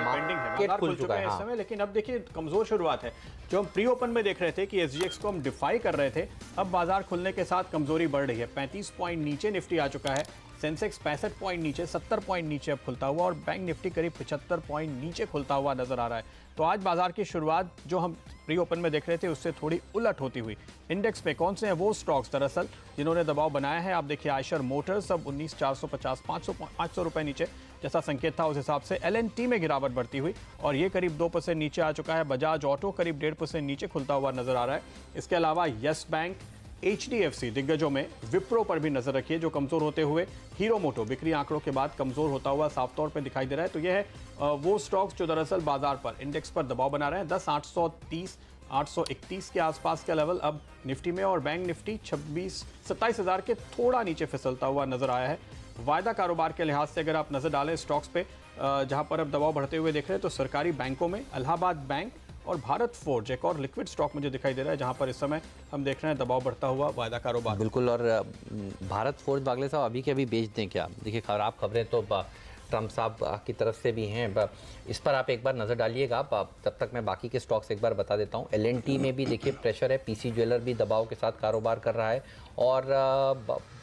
Pending है, बाजार खुल चुका है इस समय, लेकिन अब देखिए कमजोर शुरुआत है। जो हम प्री ओपन में देख रहे थे कि एसजीएक्स को हम डिफाई कर रहे थे, अब बाजार खुलने के साथ कमजोरी बढ़ रही है। 35 पॉइंट नीचे निफ्टी आ चुका है, सेंसेक्स 65 पॉइंट नीचे, 70 पॉइंट नीचे अब खुलता हुआ, और बैंक निफ्टी करीब 75 पॉइंट नीचे खुलता हुआ नजर आ रहा है। तो आज बाजार की शुरुआत जो हम प्री ओपन में देख रहे थे उससे थोड़ी उलट होती हुई। इंडेक्स पे कौन से हैं वो स्टॉक्स दरअसल जिन्होंने दबाव बनाया है? आप देखिए आयशर मोटर्स अब 19,450 500 रुपए नीचे, जैसा संकेत था उस हिसाब से एलएनटी में गिरावट बढ़ती हुई और ये करीब 2% नीचे आ चुका है। बजाज ऑटो करीब 1.5% नीचे खुलता हुआ नजर आ रहा है। इसके अलावा यस बैंक, एचडीएफसी दिग्गजों में विप्रो पर भी नजर रखिए जो कमजोर होते हुए, हीरो मोटो बिक्री आंकड़ों के बाद कमजोर होता हुआ साफ तौर पर दिखाई दे रहा है। तो यह है वो स्टॉक्स जो दरअसल बाजार पर इंडेक्स पर दबाव बना रहे हैं। 10,830 831 के आसपास का लेवल अब निफ्टी में, और बैंक निफ्टी 27,000 के थोड़ा नीचे फिसलता हुआ नजर आया है। वायदा कारोबार के लिहाज से अगर आप नजर डालें स्टॉक्स पे, जहां पर अब दबाव बढ़ते हुए देख रहे हैं, तो सरकारी बैंकों में इलाहाबाद बैंक और भारत फोर्ज एक और लिक्विड स्टॉक मुझे दिखाई दे रहा है, जहां पर इस समय हम देख रहे हैं दबाव बढ़ता हुआ वायदा कारोबार। बिल्कुल, और भारत फोर्ज बागले साहब अभी के अभी बेच दें क्या? देखिए खराब खबरें तो ट्रम्प साहब की तरफ से भी हैं, इस पर आप एक बार नज़र डालिएगा। तब तक मैं बाकी के स्टॉक्स एक बार बता देता हूँ। एलएनटी में भी देखिए प्रेशर है, पीसी ज्वेलर भी दबाव के साथ कारोबार कर रहा है, और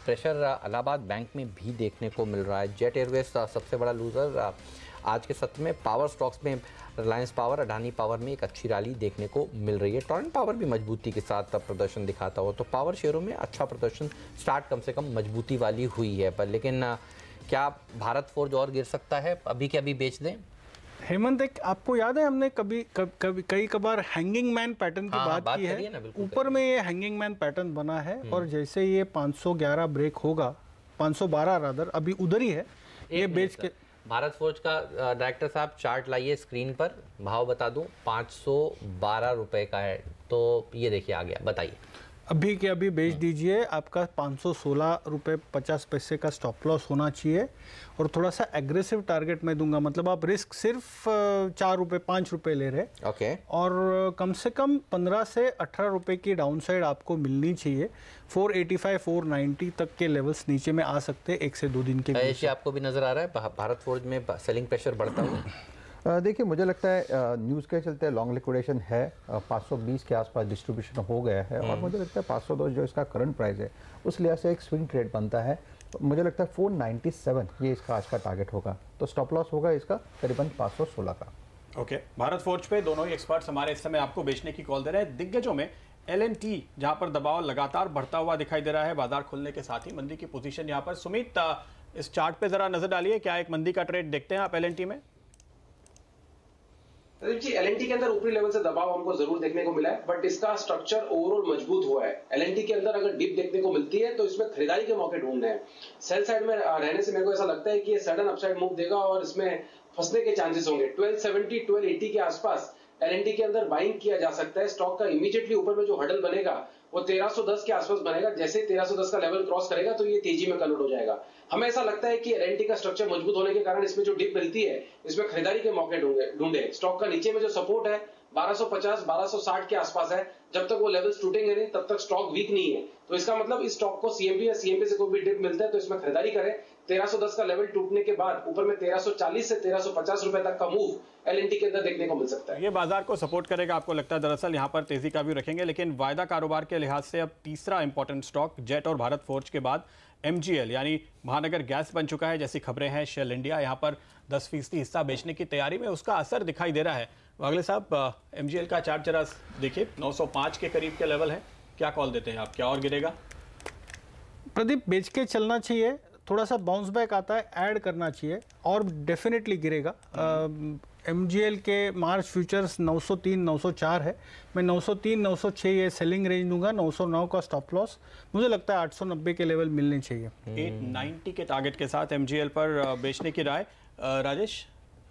प्रेशर इलाहाबाद बैंक में भी देखने को मिल रहा है। जेट एयरवेज सबसे बड़ा लूज़र आज के सत्र में। पावर स्टॉक्स में रिलायंस पावर, अडानी पावर में एक अच्छी रैली देखने को मिल रही है। टोरेंट पावर भी मजबूती के साथ प्रदर्शन दिखाता हो, तो पावर शेयरों में अच्छा प्रदर्शन स्टार्ट कम से कम मजबूती वाली हुई है। पर लेकिन क्या भारत फोर्ज और गिर सकता है? अभी के अभी बेच दें? हेमंत, एक आपको याद है हमने कई बार हैंगिंग मैन पैटर्न की बात की है। ऊपर में ये हैंगिंग मैन पैटर्न बना है, और जैसे ये 511 ब्रेक होगा, 512 रादर, अभी उधर ही है, ये बेच के। भारत फोर्ज का डायरेक्टर साहब चार्ट लाइए स्क्रीन पर, भाव बता दूं 512 रुपए का है, तो ये देखिए आ गया, बताइए। अभी के अभी बेच दीजिए, आपका 516 रुपये 50 पैसे का स्टॉप लॉस होना चाहिए, और थोड़ा सा एग्रेसिव टारगेट मैं दूंगा। मतलब आप रिस्क सिर्फ 4 रुपये 5 रुपये ले रहे, ओके, और कम से कम 15 से 18 रुपये की डाउन साइड आपको मिलनी चाहिए। 485 490 तक के लेवल्स नीचे में आ सकते हैं 1 से 2 दिन के बीच। आपको भी नजर आ रहा है भारत फोर्ज में सेलिंग प्रेशर बढ़ता हुआ? देखिए, मुझे लगता है न्यूज़ के चलते लॉन्ग लिक्विडेशन है, 520 के आसपास डिस्ट्रीब्यूशन हो गया है, और मुझे लगता है 502 जो इसका करंट प्राइस है उस लिहाज से एक स्विंग ट्रेड बनता है। मुझे लगता है 497 ये इसका आज का टारगेट होगा, तो स्टॉप लॉस होगा इसका करीबन 516 का। ओके, भारत फोर्ज पे दोनों ही एक्सपर्ट्स हमारे इस समय आपको बेचने की कॉल दे रहे हैं। दिग्गजों में एलएनटी, जहां पर दबाव लगातार बढ़ता हुआ दिखाई दे रहा है बाजार खुलने के साथ ही। मंदी की पोजीशन यहां पर। सुमित, इस चार्ट पे जरा नजर डालिए, क्या एक मंदी का ट्रेड देखते हैं आप एलएनटी में? जी, एलएनटी के अंदर ऊपरी लेवल से दबाव हमको जरूर देखने को मिला है, बट इसका स्ट्रक्चर ओवरऑल मजबूत हुआ है। एलएनटी के अंदर अगर डिप देखने को मिलती है तो इसमें खरीदारी के मौके ढूंढने हैं। सेल साइड में रहने से मेरे को ऐसा लगता है कि ये सडन अपसाइड मूव देगा और इसमें फंसने के चांसेस होंगे। 1270 1280 के आसपास एलएनटी के अंदर बाइंग किया जा सकता है। स्टॉक का इमीडिएटली ऊपर में जो हडल बनेगा वो 1310 के आसपास बनेगा। जैसे 1310 का लेवल क्रॉस करेगा तो ये तेजी में कन्वर्ट हो जाएगा। हमें ऐसा लगता है कि एलएनटी का स्ट्रक्चर मजबूत होने के कारण इसमें जो डिप मिलती है इसमें खरीदारी के मौके ढूंढे। स्टॉक का नीचे में जो सपोर्ट है 1250 1260 के आसपास है, जब तक वो लेवल्स टूटेंगे नहीं तब तक स्टॉक वीक नहीं है। तो इसका मतलब इस स्टॉक को सीएमपी या सीएमपी से कोई भी डिप मिलता है तो इसमें खरीदारी करें। 1310 का लेवल टूटने के बाद ऊपर में 1340 से 1350 रुपए तक का मूव एलएनटी के अंदर देखने को मिल सकता है। ये बाजार को सपोर्ट करेगा आपको लगता है? दरअसल यहाँ पर तेजी का भी रखेंगे, लेकिन वायदा कारोबार के लिहाज से अब तीसरा इंपॉर्टेंट स्टॉक जेट और भारत फोर्ज के बाद एमजीएल यानी महानगर गैस बन चुका है, जैसी खबरें हैं। शेल इंडिया यहाँ पर 10% हिस्सा बेचने की तैयारी में, उसका असर दिखाई दे रहा है। वागले साहब, एमजीएल का चार्ट जरा देखिए, 905 के करीब के लेवल है, क्या कॉल देते हैं आप? क्या और गिरेगा? प्रदीप, बेच के चलना चाहिए, थोड़ा सा बाउंस बैक आता है, ऐड करना चाहिए, और डेफिनेटली गिरेगा। एमजीएल के मार्च फ्यूचर्स 903 904 है, मैं 903 906 ये सेलिंग रेंज दूंगा, 909 का स्टॉप लॉस। मुझे लगता है 890 के लेवल मिलने चाहिए। 890 के टारगेट के साथ एमजीएल पर बेचने की राय। राजेश,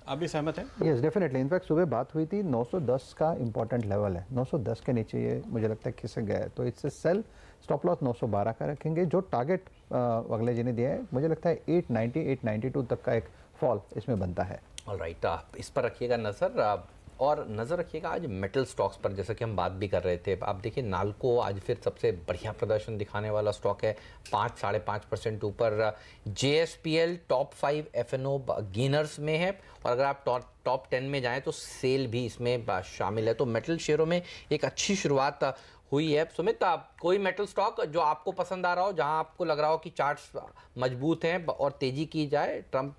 आप भी सहमत हैं? Yes, definitely. इनफैक्ट सुबह बात हुई थी 910 का इंपॉर्टेंट लेवल है, 910 के नीचे ये मुझे लगता है खिसक गया है, तो इससे सेल। स्टॉप लॉस 912 का रखेंगे। जो टारगेट अगले जी ने दिया है मुझे लगता है 890 892 तक का एक फॉल इसमें बनता है। ऑलराइट, इस पर रखिएगा नजर। और नज़र रखिएगा आज मेटल स्टॉक्स पर, जैसा कि हम बात भी कर रहे थे। आप देखिए नाल्को आज फिर सबसे बढ़िया प्रदर्शन दिखाने वाला स्टॉक है, 5-5.5% ऊपर। JSPL टॉप 5 F&O गेनर्स में है, और अगर आप टॉप 10 में जाएं तो सेल भी इसमें शामिल है। तो मेटल शेयरों में एक अच्छी शुरुआत हुई है। सुमित, कोई मेटल स्टॉक जो आपको पसंद आ रहा हो, जहां आपको लग रहा हो कि चार्ट्स मजबूत हैं और तेजी की जाए? ट्रंप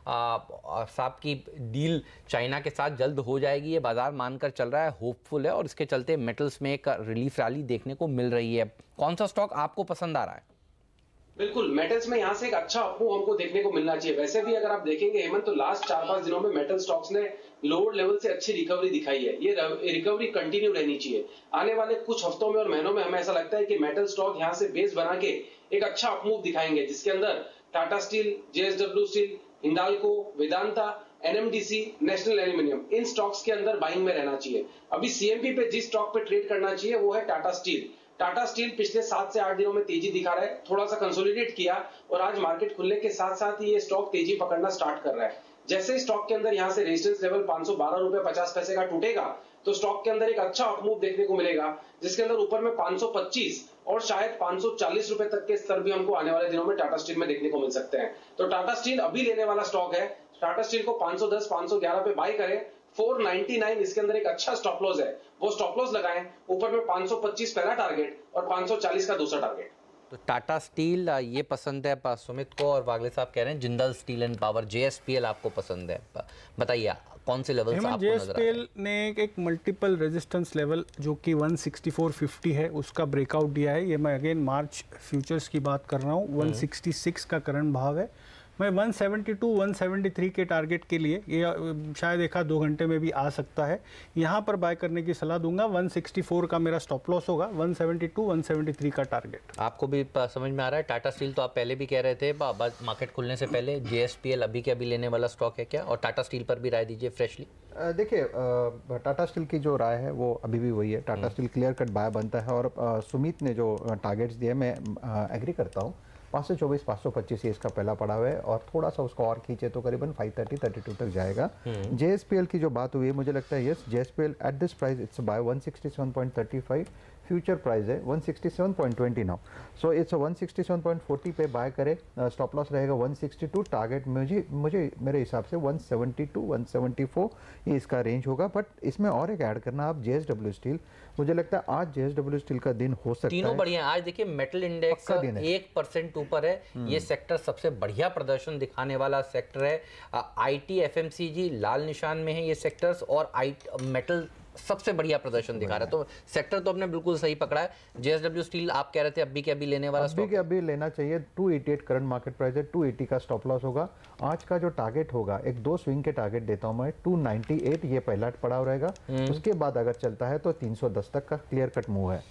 साहब की डील चाइना के साथ जल्द हो जाएगी, ये बाजार मानकर चल रहा है, होपफुल है, और इसके चलते मेटल्स में एक रिलीफ रैली देखने को मिल रही है। कौन सा स्टॉक आपको पसंद आ रहा है? बिल्कुल, मेटल्स में यहाँ से एक अच्छा अपमूव हमको देखने को मिलना चाहिए। वैसे भी अगर आप देखेंगे हेमंत, तो लास्ट 4-5 दिनों में मेटल स्टॉक्स ने लोअर लेवल से अच्छी रिकवरी दिखाई है। ये रिकवरी कंटिन्यू रहनी चाहिए। आने वाले कुछ हफ्तों में और महीनों में हमें ऐसा लगता है कि मेटल स्टॉक यहाँ से बेस बना के एक अच्छा अपमूव दिखाएंगे, जिसके अंदर Tata Steel, JSW Steel, Hindalco, Vedanta, NMDC, National Aluminium, इन स्टॉक्स के अंदर बाइंग में रहना चाहिए। अभी CMP पे जिस स्टॉक पे ट्रेड करना चाहिए वो है टाटा स्टील। टाटा स्टील पिछले 7 से 8 दिनों में तेजी दिखा रहा है, थोड़ा सा कंसोलिडेट किया और आज मार्केट खुलने के साथ साथ ही ये स्टॉक तेजी पकड़ना स्टार्ट कर रहा है। जैसे स्टॉक के अंदर यहाँ से रेजिस्टेंस लेवल 512 रुपए 50 पैसे का टूटेगा, तो स्टॉक के अंदर एक अच्छा अपमूव देखने को मिलेगा, जिसके अंदर ऊपर में 525 और शायद 540 रुपए तक के स्तर भी हमको आने वाले दिनों में टाटा स्टील में देखने को मिल सकते हैं। तो टाटा स्टील अभी लेने वाला स्टॉक है। टाटा स्टील को 510, 511 पे बाय करें। 499 इसके अंदर एक अच्छा स्टॉप लॉस है, वो स्टॉप लॉस लगाएं। ऊपर में 525 पहला टारगेट और 540 का दूसरा टारगेट। तो टाटा स्टील ये पसंद है सुमित को, और वागले साहब कह रहे हैं Jindal steel and power, JSPL आपको पसंद है। बताइए कौन से लेवल से आपको नजर आ रहा है? JSPL ने एक मल्टीपल रेजिस्टेंस लेवल जो कि 164.50 है उसका ब्रेकआउट दिया है। ये मैं अगेन मार्च फ्यूचर्स की बात कर रहा हूँ। 166 का करंट भाव है। मैं 172, 173 के टारगेट के लिए, ये शायद 1-2 घंटे में भी आ सकता है, यहाँ पर बाय करने की सलाह दूंगा। 164 का मेरा स्टॉप लॉस होगा, 172, 173 का टारगेट। आपको भी समझ में आ रहा है? टाटा स्टील तो आप पहले भी कह रहे थे मार्केट खुलने से पहले, JSPL अभी के अभी लेने वाला स्टॉक है क्या? और टाटा स्टील पर भी राय दीजिए फ्रेशली। देखिए, टाटा स्टील की जो राय है वो अभी भी वही है। Tata steel clear cut by बनता है, और सुमित ने जो टारगेट्स दिए मैं एग्री करता हूँ। 524, 525 ये इसका पहला पड़ा हुआ है, और थोड़ा सा उसको और खींचे तो करीबन 530, 32 तक जाएगा। JSPL की जो बात हुई है, मुझे लगता है yes, JSPL at this price it's buy 167.35, future price है 167.20 नाउ, सो इट्स 167.40 पे बाय करे। स्टॉप लॉस रहेगा 162, टारगेट मुझे मेरे हिसाब से 172, 174 ये इसका रेंज होगा। बट इसमें और एक ऐड करना आप JSW स्टील, मुझे लगता है आज JSW स्टील का दिन हो सकता है। तीनों बढ़िया। आज देखिए मेटल इंडेक्स 1% ऊपर है। ये सेक्टर सबसे बढ़िया प्रदर्शन दिखाने वाला सेक्टर है। IT, FMCG लाल निशान में है ये सेक्टर्स, और मेटल सबसे बढ़िया प्रदर्शन दिखा रहा है। तो सेक्टर तो आपने बिल्कुल सही पकड़ा है। JSW स्टील आप कह रहे थे अभी के अभी लेने वाला स्टॉक, अभी के अभी लेना चाहिए। 288 करंट मार्केट प्राइस है, 280 का स्टॉप लॉस होगा। आज का जो टारगेट होगा, एक 2 स्विंग के टारगेट देता हूं मैं, 298 ये पहला पड़ा रहेगा। उसके बाद अगर चलता है तो 310 तक का क्लियर कट मूव है।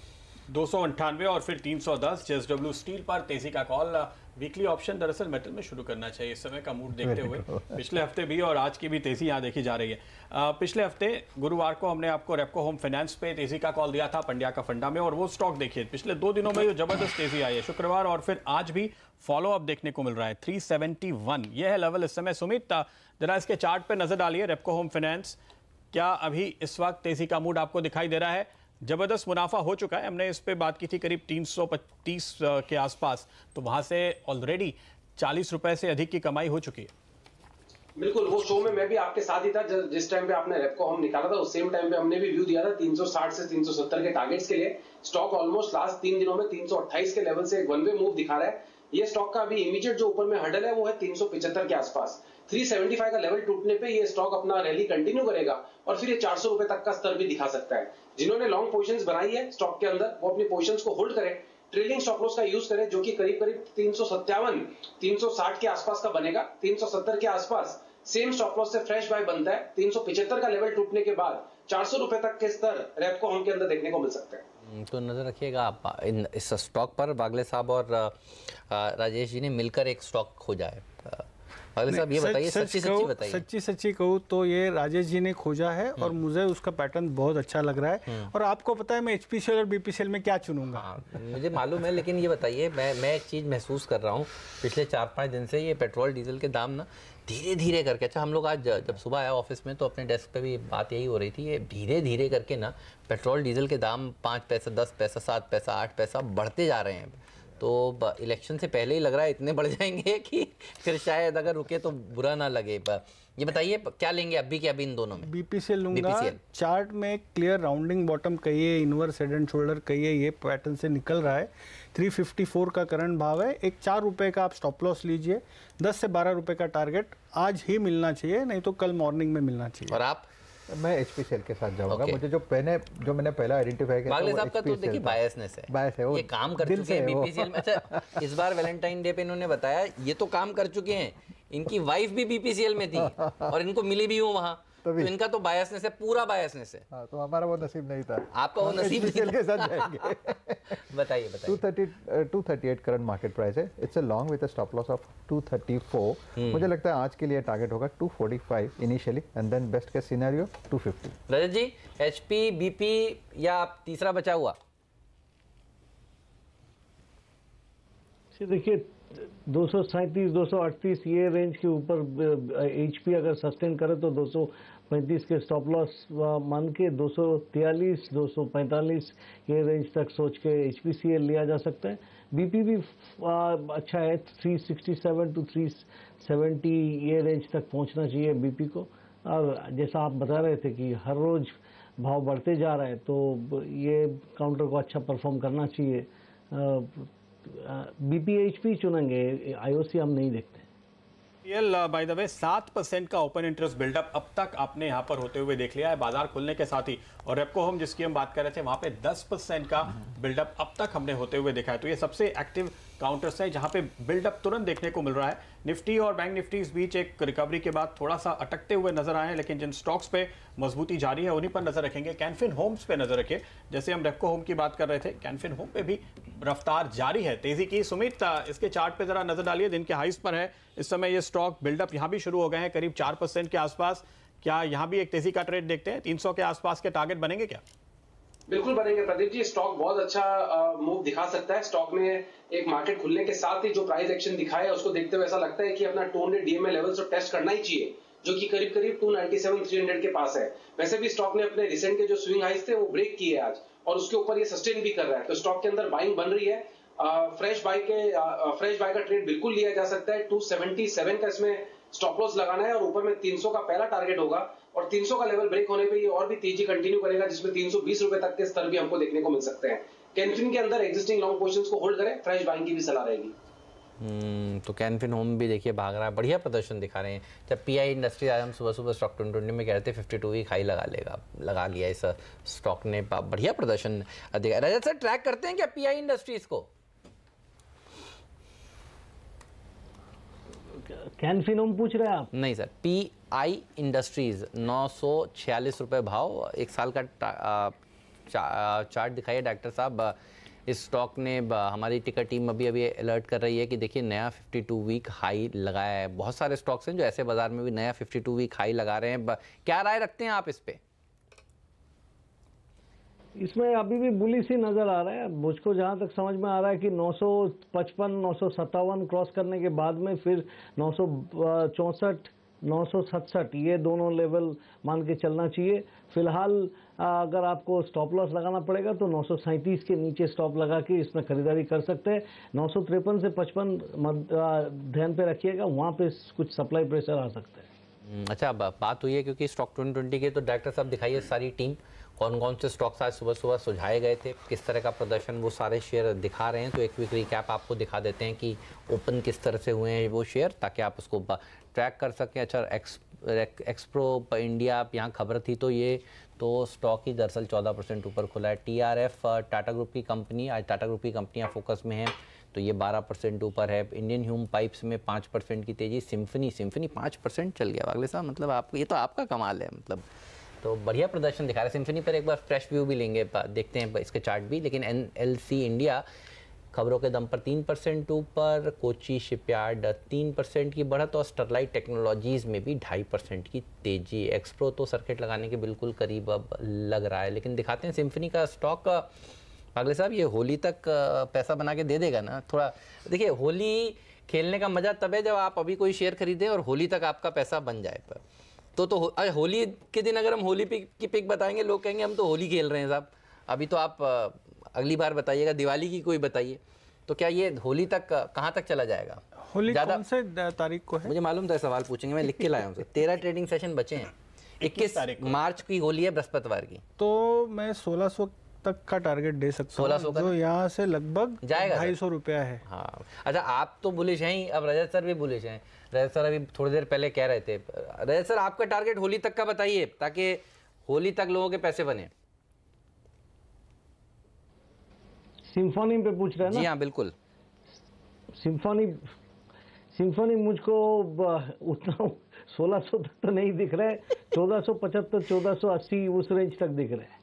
298 और फिर 310 JSW स्टील पर तेजी का कॉल। वीकली ऑप्शन दरअसल मेटल में शुरू करना चाहिए इस समय का मूड देखते हुए। पिछले हफ्ते भी और आज की भी तेजी यहाँ देखी जा रही है। पिछले हफ्ते गुरुवार को हमने आपको रेपको होम फाइनेंस पे तेजी का कॉल दिया था पंड्या का फंडा में, और वो स्टॉक देखिए पिछले 2 दिनों में जो जबरदस्त तेजी आई है, शुक्रवार और फिर आज भी फॉलो अप देखने को मिल रहा है। 371 ये है लेवल इस समय। सुमित, जरा इसके चार्ट पे नजर डालिए। रेपको होम फाइनेंस, क्या अभी इस वक्त तेजी का मूड आपको दिखाई दे रहा है? जबरदस्त मुनाफा हो चुका है, हमने इस पे बात की थी करीब 325 के आसपास, तो वहां से ऑलरेडी 40 रुपए से अधिक की कमाई हो चुकी है। बिल्कुल, वो शो में मैं भी आपके साथ ही था जिस टाइम पे आपने रेपको हम निकाला था, उस सेम टाइम पे हमने भी व्यू दिया था 360 से 370 के टारगेट्स के लिए। स्टॉक ऑलमोस्ट लास्ट 3 दिनों में 328 के लेवल से एक वन वे मूव दिखा रहा है। ये स्टॉक का अभी इमीडिएट जो ऊपर में हर्डल है वो है 375 के आसपास। 375 का लेवल टूटने पे ये स्टॉक अपना रैली कंटिन्यू करेगा और फिर ये 400 रुपए तक का स्तर भी दिखा सकता है। जिन्होंने लॉन्ग पोजीशंस बनाई है स्टॉक के अंदर, वो अपनी पोजीशंस को होल्ड करें, ट्रेलिंग स्टॉप लॉस का यूज करें, जो कि करीब करीब 357, 360 के आसपास का बनेगा। 370 के आसपास सेम स्टॉप लॉस से फ्रेश बाय बनता है। 375 का लेवल टूटने के बाद 400 रुपए तक के स्तर रेपको होम के अंदर देखने को मिल सकते हैं। तो नजर रखिएगा आप इस स्टॉक पर। बागले साहब और राजेश जी ने मिलकर एक स्टॉक खोजा है। बागले साहब ये बताइए, सच्ची सच्ची कहूँ तो ये राजेश जी ने खोजा है और मुझे उसका पैटर्न बहुत अच्छा लग रहा है। और आपको पता है मैं HPCL और BPCL में क्या चुनूंगा। मुझे मालूम है, लेकिन ये बताइए, मैं एक चीज़ महसूस कर रहा हूँ पिछले 4-5 दिन से, ये पेट्रोल डीजल के दाम ना धीरे धीरे करके, अच्छा हम लोग आज जब सुबह आया ऑफिस में तो अपने डेस्क पे भी बात यही हो रही थी, ये धीरे धीरे करके ना पेट्रोल डीजल के दाम 5 पैसा 10 पैसा 7 पैसा 8 पैसा बढ़ते जा रहे हैं। तो इलेक्शन से पहले ही लग रहा है इतने बढ़ जाएंगे कि फिर शायद अगर रुके तो बुरा ना लगे। ये बताइए क्या लेंगे अभी के अभी इन दोनों में? बीपीसीएल लूंगा। BPCL। चार्ट में क्लियर राउंडिंग बॉटम कहिए, इनवर्स हेड एंड शोल्डर कहिए, ये पैटर्न से निकल रहा है। 354 का करंट भाव है। एक 4 रुपए का आप स्टॉप लॉस लीजिए। 10 से 12 रुपए का टारगेट आज ही मिलना चाहिए, नहीं तो कल मॉर्निंग में मिलना चाहिए। और आप? मैं एचपीसीएल के साथ जाऊंगा। Okay. मुझे जो मैंने पहला आइडेंटिफाई किया बागले साहब का तो देखिए बायसनेस है, बायस है वो, ये काम कर चुके हैं बीपीसीएल में। अच्छा इस बार वैलेंटाइन डे पे इन्होंने बताया ये तो काम कर चुके हैं, इनकी वाइफ भी बीपीसीएल में थी और इनको मिली भी हूँ वहाँ, तो इनका तो बायसनेस है, पूरा बायसनेस है। हाँ, तो हमारा वो नसीब नहीं था। आपका वो नसीब नहीं के साथ जाएंगे। बताइए 238 करंट मार्केट प्राइस है। It's a long with a stop loss of 234। मुझे लगता है आज के लिए टारगेट होगा 245 initially and then best case scenario 250। Rajat ji HP BP या आप तीसरा बचा हुआ? देखिए 237 238 ये रेंज के ऊपर एचपी अगर सस्टेन करे तो 235 के स्टॉप लॉस मान के 243 245 ये रेंज तक सोच के एचपीसीएल लिया जा सकता है। बीपी भी अच्छा है, 367 to 370 ये रेंज तक पहुंचना चाहिए बीपी को। और जैसा आप बता रहे थे कि हर रोज भाव बढ़ते जा रहा है तो ये काउंटर को अच्छा परफॉर्म करना चाहिए। बीपीएचपी चुनेंगे, आईओसी हम नहीं देखते। बाय द वे 7% का ओपन इंटरेस्ट बिल्डअप अब तक आपने यहां पर होते हुए देख लिया है बाजार खुलने के साथ ही, और रेपको होम जिसकी हम बात कर रहे थे वहां पे 10% का बिल्डअप अब तक हमने होते हुए देखा है। तो ये सबसे एक्टिव काउंटर्स है जहां पे बिल्डअप तुरंत देखने को मिल रहा है। निफ्टी और बैंक निफ्टी इस बीच एक रिकवरी के बाद थोड़ा सा अटकते हुए नजर आए हैं, लेकिन जिन स्टॉक्स पे मजबूती जारी है उन्हीं पर नजर रखेंगे। कैनफिन होम्स पे नजर रखिए, जैसे हम रेपको होम की बात कर रहे थे, कैनफिन होम पे भी रफ्तार जारी है तेजी की। सुमित इसके चार्ट पे जरा नजर डालिए, दिन के हाईस पर है इस समय ये स्टॉक। बिल्डअप यहां भी शुरू हो गए हैं करीब 4% के आसपास। क्या यहां भी एक तेजी का ट्रेड देखते हैं? 300 के आसपास के टारगेट बनेंगे क्या? बिल्कुल बनेंगे प्रदीप जी। स्टॉक बहुत अच्छा मूव दिखा सकता है। स्टॉक में एक मार्केट खुलने के साथ ही जो प्राइस एक्शन दिखाया उसको देखते हुए ऐसा लगता है कि अपना 200 डीएमए लेवल्स तो टेस्ट करना ही चाहिए, जो कि करीब करीब 297 300 के पास है। वैसे भी स्टॉक ने अपने रिसेंट के जो स्विंग हाइस थे वो ब्रेक किए आज और उसके ऊपर ये सस्टेन भी कर रहा है। तो स्टॉक के अंदर बाइंग बन रही है। फ्रेश बाय का ट्रेड बिल्कुल लिया जा सकता है। 277 का इसमें स्टॉप लॉस लगाना है और ऊपर में 300 का पहला टारगेट होगा और 300 का लेवल ब्रेक होने पे ये और भी तेजी कंटिन्यू करेगा, जिसमें 320 रुपए तक के स्तर भी हमको देखने को मिल सकते हैं। कैनफिन के अंदर एग्जिस्टिंग लॉन्ग पोजीशंस को होल्ड करें, फ्रेश बाइंग की भी सलाह रहेगी। तो कैनफिन होम भी देखिए भाग रहा है, बढ़िया प्रदर्शन दिखा रहे हैं। जब पीआई इंडस्ट्री आज हम सुबह सुबह स्टॉक 2020 में कह रहे थे 52 वीक हाई लगा लिया इस स्टॉक ने, बढ़िया प्रदर्शन दिखा। रजत सर ट्रैक करते हैं क्या पीआई इंडस्ट्रीज को? कैनफिन होम पूछ रहे हैं आप? नहीं सर, पीआई इंडस्ट्रीज 946 रुपए भाव, एक साल का चार्ट दिखाइए डॉक्टर साहब। इस स्टॉक ने हमारी टिकर टीम अभी अलर्ट कर रही है कि देखिए नया 52 वीक हाई लगाया है। बहुत सारे स्टॉक्स हैं जो ऐसे बाजार में भी नया 52 वीक हाई लगा रहे हैं। क्या राय रखते हैं आप इस पे? इसमें अभी भी बुलिश ही नजर आ रहा है मुझको। जहां तक समझ में आ रहा है कि 955 957 क्रॉस करने के बाद में फिर 964 967 ये दोनों लेवल मान के चलना चाहिए। फिलहाल अगर आपको स्टॉप लॉस लगाना पड़ेगा तो 937 के नीचे स्टॉप लगा के इसमें खरीदारी कर सकते हैं। 953 से 55 ध्यान पे रखिएगा, वहां पे कुछ सप्लाई प्रेशर आ सकता है। अच्छा बात हुई है क्योंकि स्टॉक 2020 के, तो डॉक्टर साहब दिखाइए सारी टीम कौन कौन से स्टॉक्स आज सुबह सुबह सुझाए गए थे, किस तरह का प्रदर्शन वो सारे शेयर दिखा रहे हैं। तो एक क्विक रिकैप आपको दिखा देते हैं कि ओपन किस तरह से हुए हैं वो शेयर, ताकि आप उसको ट्रैक कर सकें। अच्छा एक्सप्रो इंडिया यहाँ खबर थी तो ये तो स्टॉक ही दरअसल 14% ऊपर खुला है। टीआरएफ टाटा ग्रुप की कंपनी, आज टाटा ग्रुप की कंपनियाँ फोकस में हैं तो ये 12% ऊपर है। इंडियन ह्यूम पाइप्स में 5% की तेजी। सिम्फनी 5% चल गया अगले साल, मतलब आपको ये तो आपका कमाल है, मतलब तो बढ़िया प्रदर्शन दिखा रहा है। सिम्फनी पर एक बार फ्रेश व्यू भी लेंगे, देखते हैं इसके चार्ट भी। लेकिन एनएलसी इंडिया खबरों के दम पर 3% ऊपर, कोची शिपयार्ड 3% की बढ़त और स्टरलाइट टेक्नोलॉजीज़ में भी 2.5% की तेजी। एक्सप्रो तो सर्किट लगाने के बिल्कुल करीब अब लग रहा है। लेकिन दिखाते हैं सिम्फनी का स्टॉक। अगले साहब ये होली तक पैसा बना के दे देगा ना थोड़ा? देखिए होली खेलने का मजा तब है जब आप अभी कोई शेयर खरीदें और होली तक आपका पैसा बन जाए। तो होली के दिन अगर हम होली की पिक बताएंगे, लोग कहेंगे हम तो होली खेल रहे हैं साहब। अभी तो आप अगली बार बताइएगा, दिवाली की कोई बताइए। तो क्या ये होली तक कहाँ तक चला जाएगा? होली कौन से तारीख को है? मुझे मालूम था सवाल पूछेंगे, मैं लिख के लाया हूँ। 13 ट्रेडिंग सेशन बचे हैं। 21 मार्च की होली है, बृहस्पतिवार की। तो मैं 1600 तक का टारगेट दे सकता हूँ, जो यहाँ से लगभग जाएगा 250 रुपया है। हाँ अच्छा, आप तो बुलिश हैं ही, अब रजत सर भी बुलिश हैं। रजत सर अभी थोड़ी देर पहले कह रहे थे। रजत सर आपका टारगेट होली तक का बताइए, ताकि होली तक लोगों के पैसे बने। सिम्फनी पे पूछ रहे हैं ना? जी हाँ बिल्कुल। सिम्फनी मुझको उतना 1600 तक तो नहीं दिख रहा है, 1475 1480 उस रेंज तक दिख रहा है।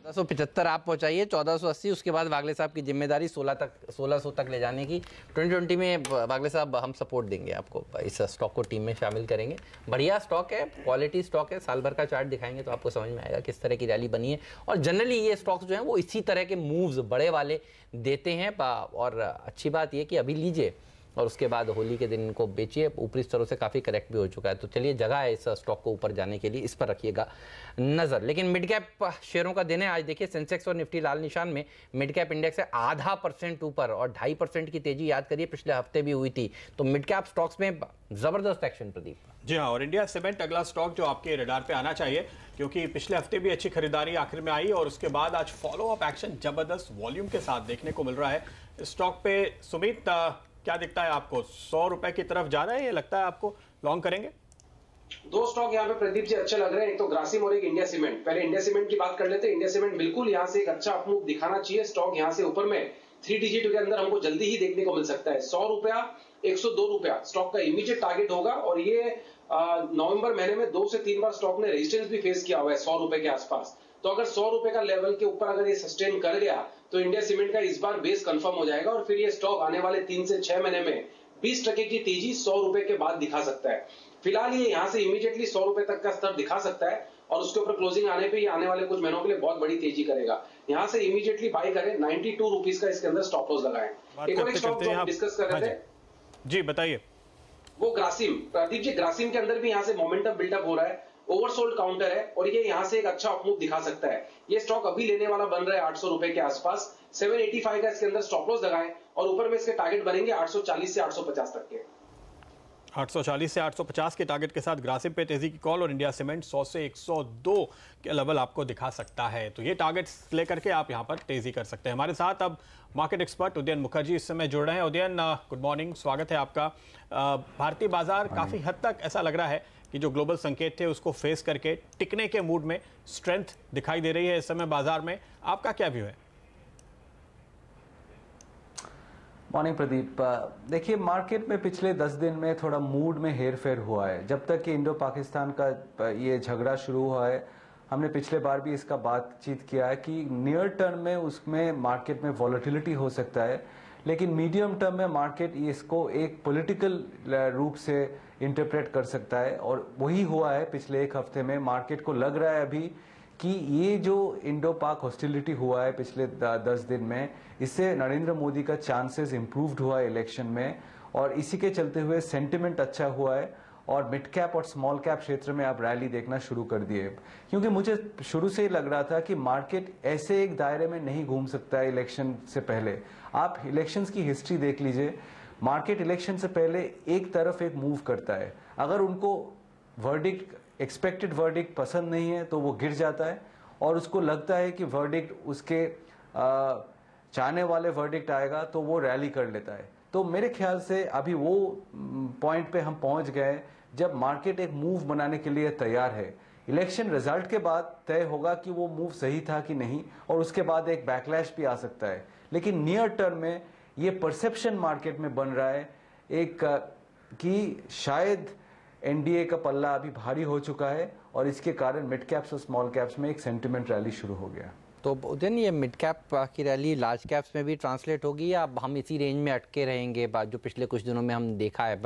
1475 आप पहुंचाइए, 1480, उसके बाद वागले साहब की जिम्मेदारी 1600 तक ले जाने की। 2020 में वागले साहब हम सपोर्ट देंगे आपको, इस स्टॉक को टीम में शामिल करेंगे। बढ़िया स्टॉक है, क्वालिटी स्टॉक है, साल भर का चार्ट दिखाएंगे तो आपको समझ में आएगा किस तरह की रैली बनी है। और जनरली ये स्टॉक्स जो हैं वो इसी तरह के मूव्स बड़े वाले देते हैं। और अच्छी बात ये कि अभी लीजिए और उसके बाद होली के दिन इनको बेचिए। ऊपरी स्तरों से काफ़ी करेक्ट भी हो चुका है, तो चलिए जगह है इस स्टॉक को ऊपर जाने के लिए, इस पर रखिएगा नज़र। लेकिन मिड कैप शेयरों का दिन है आज। देखिए सेंसेक्स और निफ्टी लाल निशान में, मिड कैप इंडेक्स है 0.5% ऊपर और 2.5% की तेजी याद करिए पिछले हफ्ते भी हुई थी। तो मिड कैप स्टॉक्स में ज़बरदस्त एक्शन प्रदीप। जी हाँ, और इंडिया सीमेंट अगला स्टॉक जो आपके रडार पे आना चाहिए, क्योंकि पिछले हफ्ते भी अच्छी खरीदारी आखिर में आई और उसके बाद आज फॉलो अप एक्शन जबरदस्त वॉल्यूम के साथ देखने को मिल रहा है स्टॉक पे। सुमित, क्या दिखता है आपको? 100 रुपए की तरफ जा रहा है, ये लगता है आपको लॉन्ग करेंगे? दो स्टॉक यहाँ पे प्रदीप जी अच्छे लग रहे हैं, एक तो ग्रासिम और एक इंडिया सीमेंट। पहले इंडिया सीमेंट की बात कर लेते हैं। इंडिया सीमेंट बिल्कुल यहाँ से एक अच्छा अपमूव दिखाना चाहिए। स्टॉक यहाँ से ऊपर में 3 डिजिट के अंदर हमको जल्दी ही देखने को मिल सकता है। 100 रुपया 102 रुपया स्टॉक का इमीडिएट टारगेट होगा। और ये नवंबर महीने में 2 से 3 बार स्टॉक ने रेजिस्टेंस भी फेस किया हुआ है 100 रुपए के आसपास। तो अगर 100 रुपए का लेवल के ऊपर अगर ये सस्टेन कर गया तो इंडिया सीमेंट का इस बार बेस कंफर्म हो जाएगा और फिर ये स्टॉक आने वाले 3 से 6 महीने में 20% की तेजी 100 रुपए के बाद दिखा सकता है। फिलहाल ये यहाँ से इमीडिएटली 100 रुपए तक का स्तर दिखा सकता है और उसके ऊपर क्लोजिंग आने पे ये आने वाले कुछ महीनों के लिए बहुत बड़ी तेजी करेगा। यहाँ से इमीडिएटली बाय करें, 92 रुपीज का इसके अंदर स्टॉप लॉस लगाएं। एक और एक स्टॉक जो हम डिस्कस कर रहे थे, जी बताइए, वो ग्रासिम। प्रदीप जी, ग्रासिम के अंदर भी यहाँ से मोमेंटम बिल्डअप हो रहा है, ओवरसोल्ड काउंटर है और ये यहाँ से एक अच्छा अपमूव दिखा सकता है। ये स्टॉक अभी लेने वाला बन रहा है 800 रुपए के आसपास। 785 का इसके अंदर स्टॉप लॉस लगाएं और ऊपर में इसके टारगेट बनेंगे 840 से 850 तक के। 840 से 850 के टारगेट के साथ ग्रासिम पे तेजी की कॉल और इंडिया सीमेंट 100 से 102 के लेवल आपको दिखा सकता है। तो ये टारगेट्स लेकर के आप यहाँ पर तेजी कर सकते हैं। हमारे साथ अब मार्केट एक्सपर्ट उदयन मुखर्जी इस समय जुड़ रहे हैं। उदयन, गुड मॉर्निंग, स्वागत है आपका। भारतीय बाजार काफी हद तक ऐसा लग रहा है कि जो ग्लोबल संकेत थे उसको फेस करके टिकने के मूड में स्ट्रेंथ दिखाई दे रही है इस समय बाजार में। आपका क्या व्यू है? मॉर्निंग प्रदीप। देखिए, मार्केट में पिछले 10 दिन में थोड़ा मूड में हेर फेर हुआ है। जब तक कि इंडो पाकिस्तान का ये झगड़ा शुरू हुआ है, हमने पिछले बार भी इसका बातचीत किया है कि नियर टर्म में उसमें मार्केट में वॉलेटिलिटी हो सकता है, लेकिन मीडियम टर्म में मार्केट इसको एक पॉलिटिकल रूप से इंटरप्रेट कर सकता है और वही हुआ है पिछले एक हफ्ते में। मार्केट को लग रहा है अभी कि ये जो इंडो पाक हॉस्टिलिटी हुआ है पिछले 10 दिन में, इससे नरेंद्र मोदी का चांसेस इंप्रूव्ड हुआ है इलेक्शन में और इसी के चलते हुए सेंटिमेंट अच्छा हुआ है और मिड कैप और स्मॉल कैप क्षेत्र में आप रैली देखना शुरू कर दिए। क्योंकि मुझे शुरू से ही लग रहा था कि मार्केट ऐसे एक दायरे में नहीं घूम सकता है इलेक्शन से पहले। आप इलेक्शंस की हिस्ट्री देख लीजिए, मार्केट इलेक्शन से पहले एक तरफ एक मूव करता है, अगर उनको वर्डिक्ट एक्सपेक्टेड वर्डिक्ट पसंद नहीं है तो वो गिर जाता है और उसको लगता है कि वर्डिक्ट उसके चाहने वाले वर्डिक्ट आएगा तो वो रैली कर लेता है। तो मेरे ख्याल से अभी वो पॉइंट पे हम पहुंच गए जब मार्केट एक मूव बनाने के लिए तैयार है। इलेक्शन रिजल्ट के बाद तय होगा कि वो मूव सही था कि नहीं और उसके बाद एक बैकलैश भी आ सकता है, लेकिन नियर टर्म में ये परसेप्शन मार्केट में बन रहा है एक कि शायद एनडीए का पल्ला अभी भारी हो चुका है और इसके कारण मिड कैप्स और स्मॉल कैप्स में एक सेंटिमेंट रैली शुरू हो गया। तो उदयन, ये मिड कैप की रैली लार्ज कैप्स में भी ट्रांसलेट होगी या हम इसी रेंज में अटके रहेंगे? जो पिछले कुछ दिनों में हम देखा है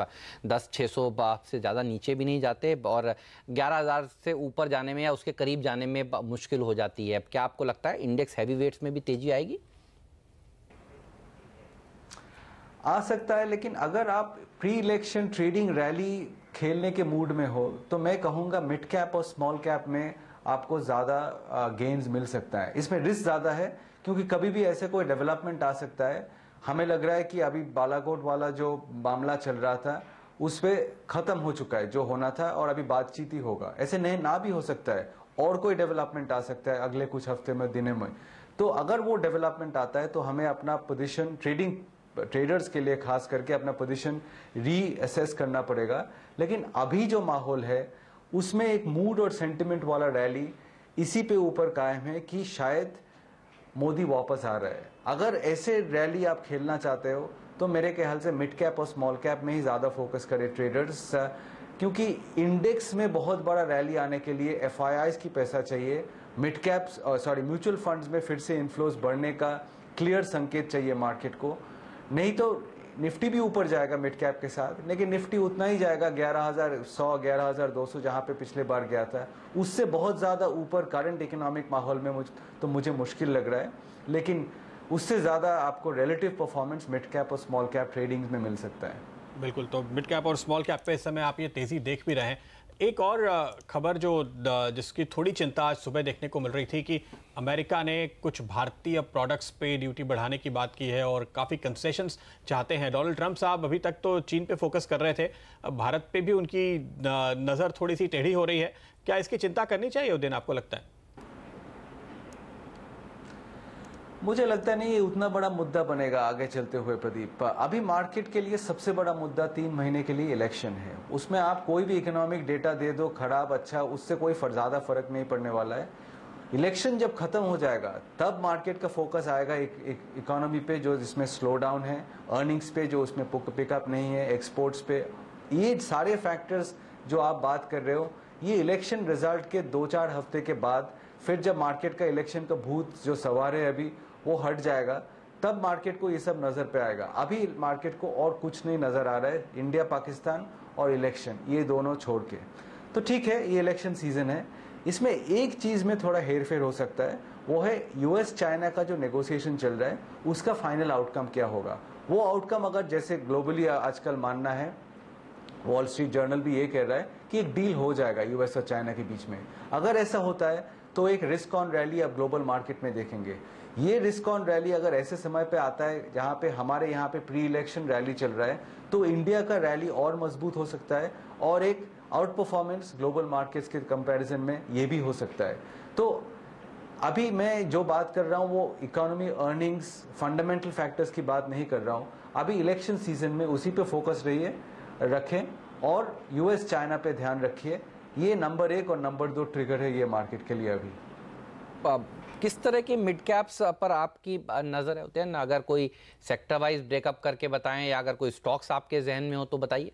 10,600 से ज़्यादा नीचे भी नहीं जाते और 11,000 से ऊपर जाने में या उसके करीब जाने में मुश्किल हो जाती है। क्या आपको लगता है इंडेक्स हैवी वेट्स में भी तेजी आएगी? आ सकता है, लेकिन अगर आप प्री इलेक्शन ट्रेडिंग रैली खेलने के मूड में हो तो मैं कहूँगा मिड कैप और स्मॉल कैप में आपको ज़्यादा गेन्स मिल सकता है। इसमें रिस्क ज़्यादा है क्योंकि कभी भी ऐसे कोई डेवलपमेंट आ सकता है। हमें लग रहा है कि अभी बालाकोट वाला जो मामला चल रहा था उस पर ख़त्म हो चुका है जो होना था, और अभी बातचीत ही होगा। ऐसे नहीं ना भी हो सकता है, और कोई डेवलपमेंट आ सकता है अगले कुछ हफ्ते में, दिनों में। तो अगर वो डेवलपमेंट आता है तो हमें अपना पोजीशन ट्रेडर्स के लिए खास करके अपना पोजीशन रीअसेस करना पड़ेगा। लेकिन अभी जो माहौल है उसमें एक मूड और सेंटिमेंट वाला रैली इसी पे ऊपर कायम है कि शायद मोदी वापस आ रहा है। अगर ऐसे रैली आप खेलना चाहते हो तो मेरे ख्याल से मिड कैप और स्मॉल कैप में ही ज़्यादा फोकस करें ट्रेडर्स, क्योंकि इंडेक्स में बहुत बड़ा रैली आने के लिए एफआईआईज की पैसा चाहिए। मिड कैप्स म्यूचुअल फंड्स में फिर से इन्फ्लोज बढ़ने का क्लियर संकेत चाहिए मार्केट को। नहीं तो निफ्टी भी ऊपर जाएगा मिड कैप के साथ, लेकिन निफ्टी उतना ही जाएगा 11,100 11,200 जहां पे पिछले बार गया था, उससे बहुत ज़्यादा ऊपर करंट इकोनॉमिक माहौल में मुझे मुश्किल लग रहा है। लेकिन उससे ज़्यादा आपको रिलेटिव परफॉर्मेंस मिड कैप और स्मॉल कैप ट्रेडिंग में मिल सकता है। बिल्कुल, तो मिड कैप और स्मॉल कैप पे इस समय आप ये तेज़ी देख भी रहे हैं। एक और खबर जिसकी थोड़ी चिंता आज सुबह देखने को मिल रही थी कि अमेरिका ने कुछ भारतीय प्रोडक्ट्स पे ड्यूटी बढ़ाने की बात की है और काफ़ी कंसेशंस चाहते हैं। डोनाल्ड ट्रंप साहब अभी तक तो चीन पे फोकस कर रहे थे, अब भारत पे भी उनकी नज़र थोड़ी सी टेढ़ी हो रही है। क्या इसकी चिंता करनी चाहिए उस दिन, आपको लगता है? मुझे लगता नहीं ये उतना बड़ा मुद्दा बनेगा आगे चलते हुए प्रदीप। अभी मार्केट के लिए सबसे बड़ा मुद्दा 3 महीने के लिए इलेक्शन है। उसमें आप कोई भी इकोनॉमिक डेटा दे दो, खराब अच्छा, उससे कोई ज़्यादा फर्क नहीं पड़ने वाला है। इलेक्शन जब खत्म हो जाएगा तब मार्केट का फोकस आएगा इकोनॉमी पे जो जिसमें स्लो डाउन है, अर्निंग्स पे जो उसमें पिकअप नहीं है, एक्सपोर्ट्स पे। ये सारे फैक्टर्स जो आप बात कर रहे हो, ये इलेक्शन रिजल्ट के 2-4 हफ्ते के बाद फिर जब मार्केट का इलेक्शन का भूत जो सवार है अभी वो हट जाएगा, तब मार्केट को ये सब नज़र पे आएगा। अभी मार्केट को और कुछ नहीं नज़र आ रहा है, इंडिया पाकिस्तान और इलेक्शन ये दोनों छोड़ के। तो ठीक है, ये इलेक्शन सीजन है, इसमें एक चीज़ में थोड़ा हेरफेर हो सकता है, वो है यूएस चाइना का जो नेगोशिएशन चल रहा है उसका फाइनल आउटकम क्या होगा। वो आउटकम अगर जैसे ग्लोबली आजकल मानना है, वॉल स्ट्रीट जर्नल भी ये कह रहा है कि एक डील हो जाएगा यूएस और चाइना के बीच में। अगर ऐसा होता है तो एक रिस्क ऑन रैली अब ग्लोबल मार्केट में देखेंगे। ये रिस्क ऑन रैली अगर ऐसे समय पे आता है जहां पे हमारे यहाँ पे प्री इलेक्शन रैली चल रहा है, तो इंडिया का रैली और मजबूत हो सकता है और एक आउट परफॉर्मेंस ग्लोबल मार्केट्स के कंपैरिजन में ये भी हो सकता है। तो अभी मैं जो बात कर रहा हूँ वो इकोनॉमी, अर्निंग्स, फंडामेंटल फैक्टर्स की बात नहीं कर रहा हूँ। अभी इलेक्शन सीजन में उसी पे फोकस रखें और यूएस चाइना पे ध्यान रखिए। ये नंबर 1 और नंबर 2 ट्रिगर है ये मार्केट के लिए। अभी किस तरह के मिड कैप्स पर आपकी नज़र है होते हैं ना, अगर कोई सेक्टर वाइज ब्रेकअप करके बताएं या अगर कोई स्टॉक्स आपके जहन में हो तो बताइए।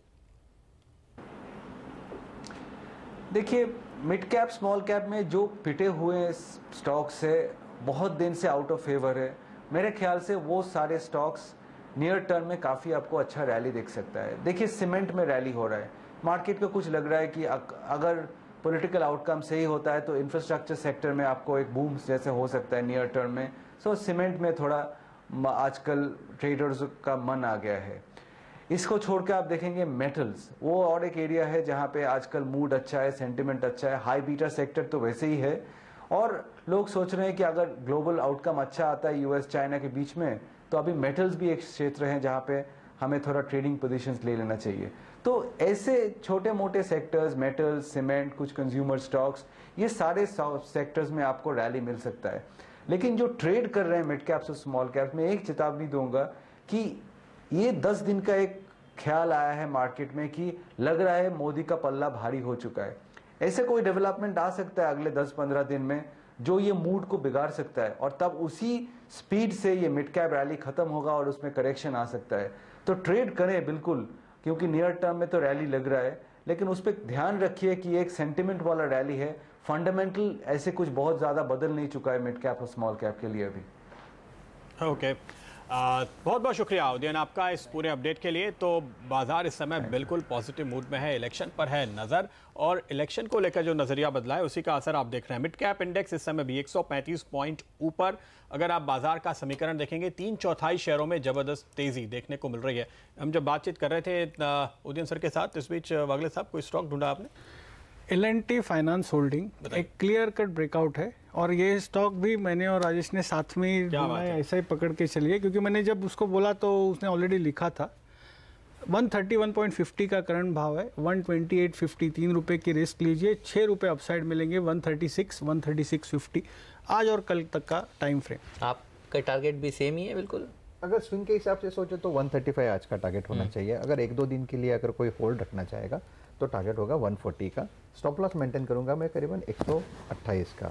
देखिए, मिड कैप स्मॉल कैप में जो पिटे हुए स्टॉक्स है बहुत दिन से आउट ऑफ फेवर है, मेरे ख्याल से वो सारे स्टॉक्स नियर टर्म में काफ़ी आपको अच्छा रैली दिख सकता है। देखिए, सीमेंट में रैली हो रहा है, मार्केट को कुछ लग रहा है कि अगर पॉलिटिकल आउटकम सही होता है तो इंफ्रास्ट्रक्चर सेक्टर में आपको एक बूम जैसे हो सकता है नियर टर्म में। सो सीमेंट में थोड़ा आजकल ट्रेडर्स का मन आ गया है। इसको छोड़ के आप देखेंगे मेटल्स, वो और एक एरिया है जहां पे आजकल मूड अच्छा है, सेंटिमेंट अच्छा है। हाई बीटा सेक्टर तो वैसे ही है और लोग सोच रहे हैं कि अगर ग्लोबल आउटकम अच्छा आता है यूएस चाइना के बीच में, तो अभी मेटल्स भी एक क्षेत्र है जहां पे हमें थोड़ा ट्रेडिंग पोजीशंस ले लेना चाहिए। तो ऐसे छोटे मोटे सेक्टर्स, मेटल्स, सीमेंट, कुछ कंज्यूमर स्टॉक्स, ये सारे सेक्टर्स में आपको रैली मिल सकता है। लेकिन जो ट्रेड कर रहे हैं मिड कैप्स और स्मॉल कैप्स में, एक चेतावनी दूंगा कि ये 10 दिन का एक ख्याल आया है मार्केट में कि लग रहा है मोदी का पल्ला भारी हो चुका है। ऐसे कोई डेवलपमेंट आ सकता है अगले 10-15 दिन में जो ये मूड को बिगाड़ सकता है और तब उसी स्पीड से ये मिड कैप रैली खत्म होगा और उसमें करेक्शन आ सकता है। तो ट्रेड करें बिल्कुल, क्योंकि नियर टर्म में तो रैली लग रहा है, लेकिन उस पर ध्यान रखिए कि एक सेंटिमेंट वाला रैली है। फंडामेंटल ऐसे कुछ बहुत ज़्यादा बदल नहीं चुका है मिड कैप और स्मॉल कैप के लिए अभी। ओके, बहुत बहुत शुक्रिया उदयन आपका इस पूरे अपडेट के लिए। तो बाजार इस समय बिल्कुल पॉजिटिव मूड में है, इलेक्शन पर है नज़र, और इलेक्शन को लेकर जो नज़रिया बदला है उसी का असर आप देख रहे हैं। मिड कैप इंडेक्स इस समय भी 135 पॉइंट ऊपर। अगर आप बाजार का समीकरण देखेंगे 3/4 शेयरों में ज़बरदस्त तेज़ी देखने को मिल रही है। हम जब बातचीत कर रहे थे उदयन सर के साथ, इस बीच वागले साहब कोई स्टॉक ढूंढा आपने? L&T फाइनेंस होल्डिंग एक क्लियर कट ब्रेकआउट है, और ये स्टॉक भी मैंने और राजेश ने साथ में ऐसा ही पकड़ के चलिए, क्योंकि मैंने जब उसको बोला तो उसने ऑलरेडी लिखा था 131.50 का करंट भाव है, 128.50 3 रुपये की रिस्क लीजिए, 6 रुपये अपसाइड मिलेंगे 136, 136.50 आज और कल तक का टाइम फ्रेम। आपका टारगेट भी सेम ही है बिल्कुल? अगर स्विंग के हिसाब से सोचे तो 135 आज का टारगेट होना चाहिए। अगर 1-2 दिन के लिए अगर कोई होल्ड रखना चाहेगा तो टारगेट होगा 140 का। स्टॉप लॉस मेंटेन करूंगा मैं करीबन 128 का।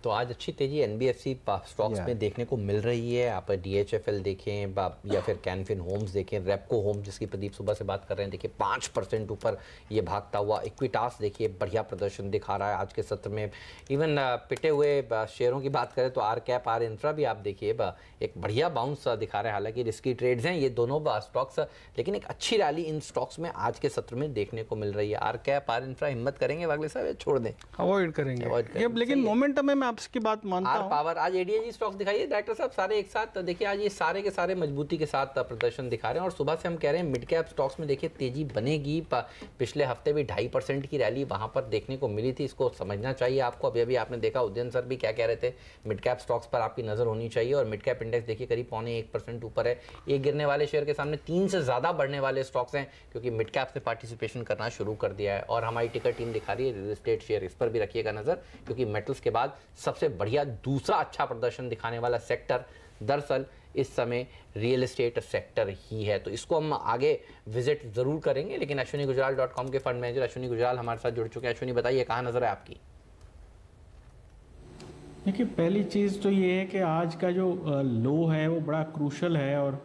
तो आज अच्छी तेजी एनबीएफसी स्टॉक्स में देखने को मिल रही है। आप डीएचएफएल देखें या फिर कैनफिन होम्स देखें, रेपको होम्स जिसकी प्रदीप सुबह से बात कर रहे हैं, देखिए 5% ऊपर ये भागता हुआ। इक्विटास देखिए बढ़िया प्रदर्शन दिखा रहा है आज के सत्र में। इवन पिटे हुए शेयरों की बात करें तो आर कैप, आर इंफ्रा भी आप देखिए एक बढ़िया बाउंस दिखा रहे हैं। हालांकि रिस्की ट्रेड्स हैं ये दोनों स्टॉक्स, लेकिन एक अच्छी रैली इन स्टॉक्स में आज के सत्र में देखने को मिल रही है। आर कैप, आर इंफ्रा हिम्मत करेंगे वागले साहब, छोड़ दें, अवॉइड करेंगे ये, लेकिन मोमेंटम है, मैं आपकी बात मानता हूं। आर पावर आज एडीएजी स्टॉक्स दिखाइए डायरेक्टर साहब सारे एक साथ। देखिए आज ये सारे के सारे मजबूती के साथ प्रदर्शन दिखा रहे हैं, और सुबह से हम कह रहे हैं मिड कैप स्टॉक्स में देखिए तेजी बनेगी। पिछले हफ्ते भी 2.5% की रैली वहां पर देखने को मिली थी, इसको समझना चाहिए आपको। अभी अभी आपने देखा उदयन सर भी क्या कह रहे थे, मिड कैप स्टॉक्स पर आपकी नजर होनी चाहिए। और मिड कैप इंडेक्स देखिए करीब 0.25% ऊपर है। एक गिरने वाले शेयर के सामने 3 से ज्यादा बढ़ने वाले स्टॉक्स हैं, क्योंकि मिड कैप से पार्टिसिपेशन करना शुरू कर दिया है। और हमारी टिकर टीम दिखा रही है रियल एस्टेट शेयर, इस पर भी रखिएगा नजर, क्योंकि मेटल्स के बाद सबसे बढ़िया दूसरा अच्छा प्रदर्शन दिखाने वाला सेक्टर दरअसल इस समय रियल एस्टेट सेक्टर ही है। तो इसको हम आगे विजिट जरूर करेंगे। लेकिन ashwinigujaral.com के फंड मैनेजर अश्विनी गुजराल हमारे साथ जुड़ चुके हैं। अश्विनी बताइए कहाँ नजर है आपकी? देखिए पहली चीज़ तो ये है कि आज का जो लो है वो बड़ा क्रूशल है, और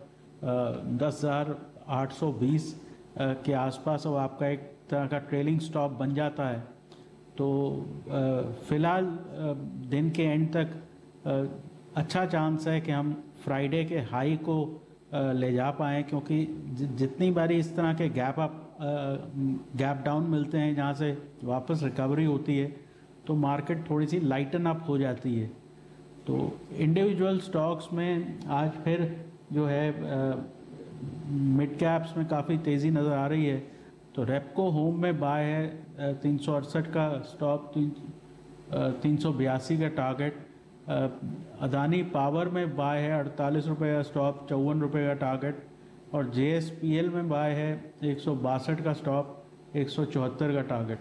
10,820 के आसपास अब आपका एक तरह का ट्रेलिंग स्टॉप बन जाता है। तो फिलहाल दिन के एंड तक अच्छा चांस है कि हम फ्राइडे के हाई को ले जा पाएँ, क्योंकि जितनी बारी इस तरह के गैप डाउन मिलते हैं जहाँ से वापस रिकवरी होती है, तो मार्केट थोड़ी सी लाइटन अप हो जाती है। तो इंडिविजुअल स्टॉक्स में आज फिर जो है मिड कैप्स में काफ़ी तेज़ी नज़र आ रही है। तो रेपको होम में बाय है 368 का स्टॉप, 382 का टारगेट। अदानी पावर में बाय है 48 रुपये का स्टॉप, 54 रुपये का टारगेट। और JSPL में बाय है 162 का स्टॉप, 174 का टारगेट।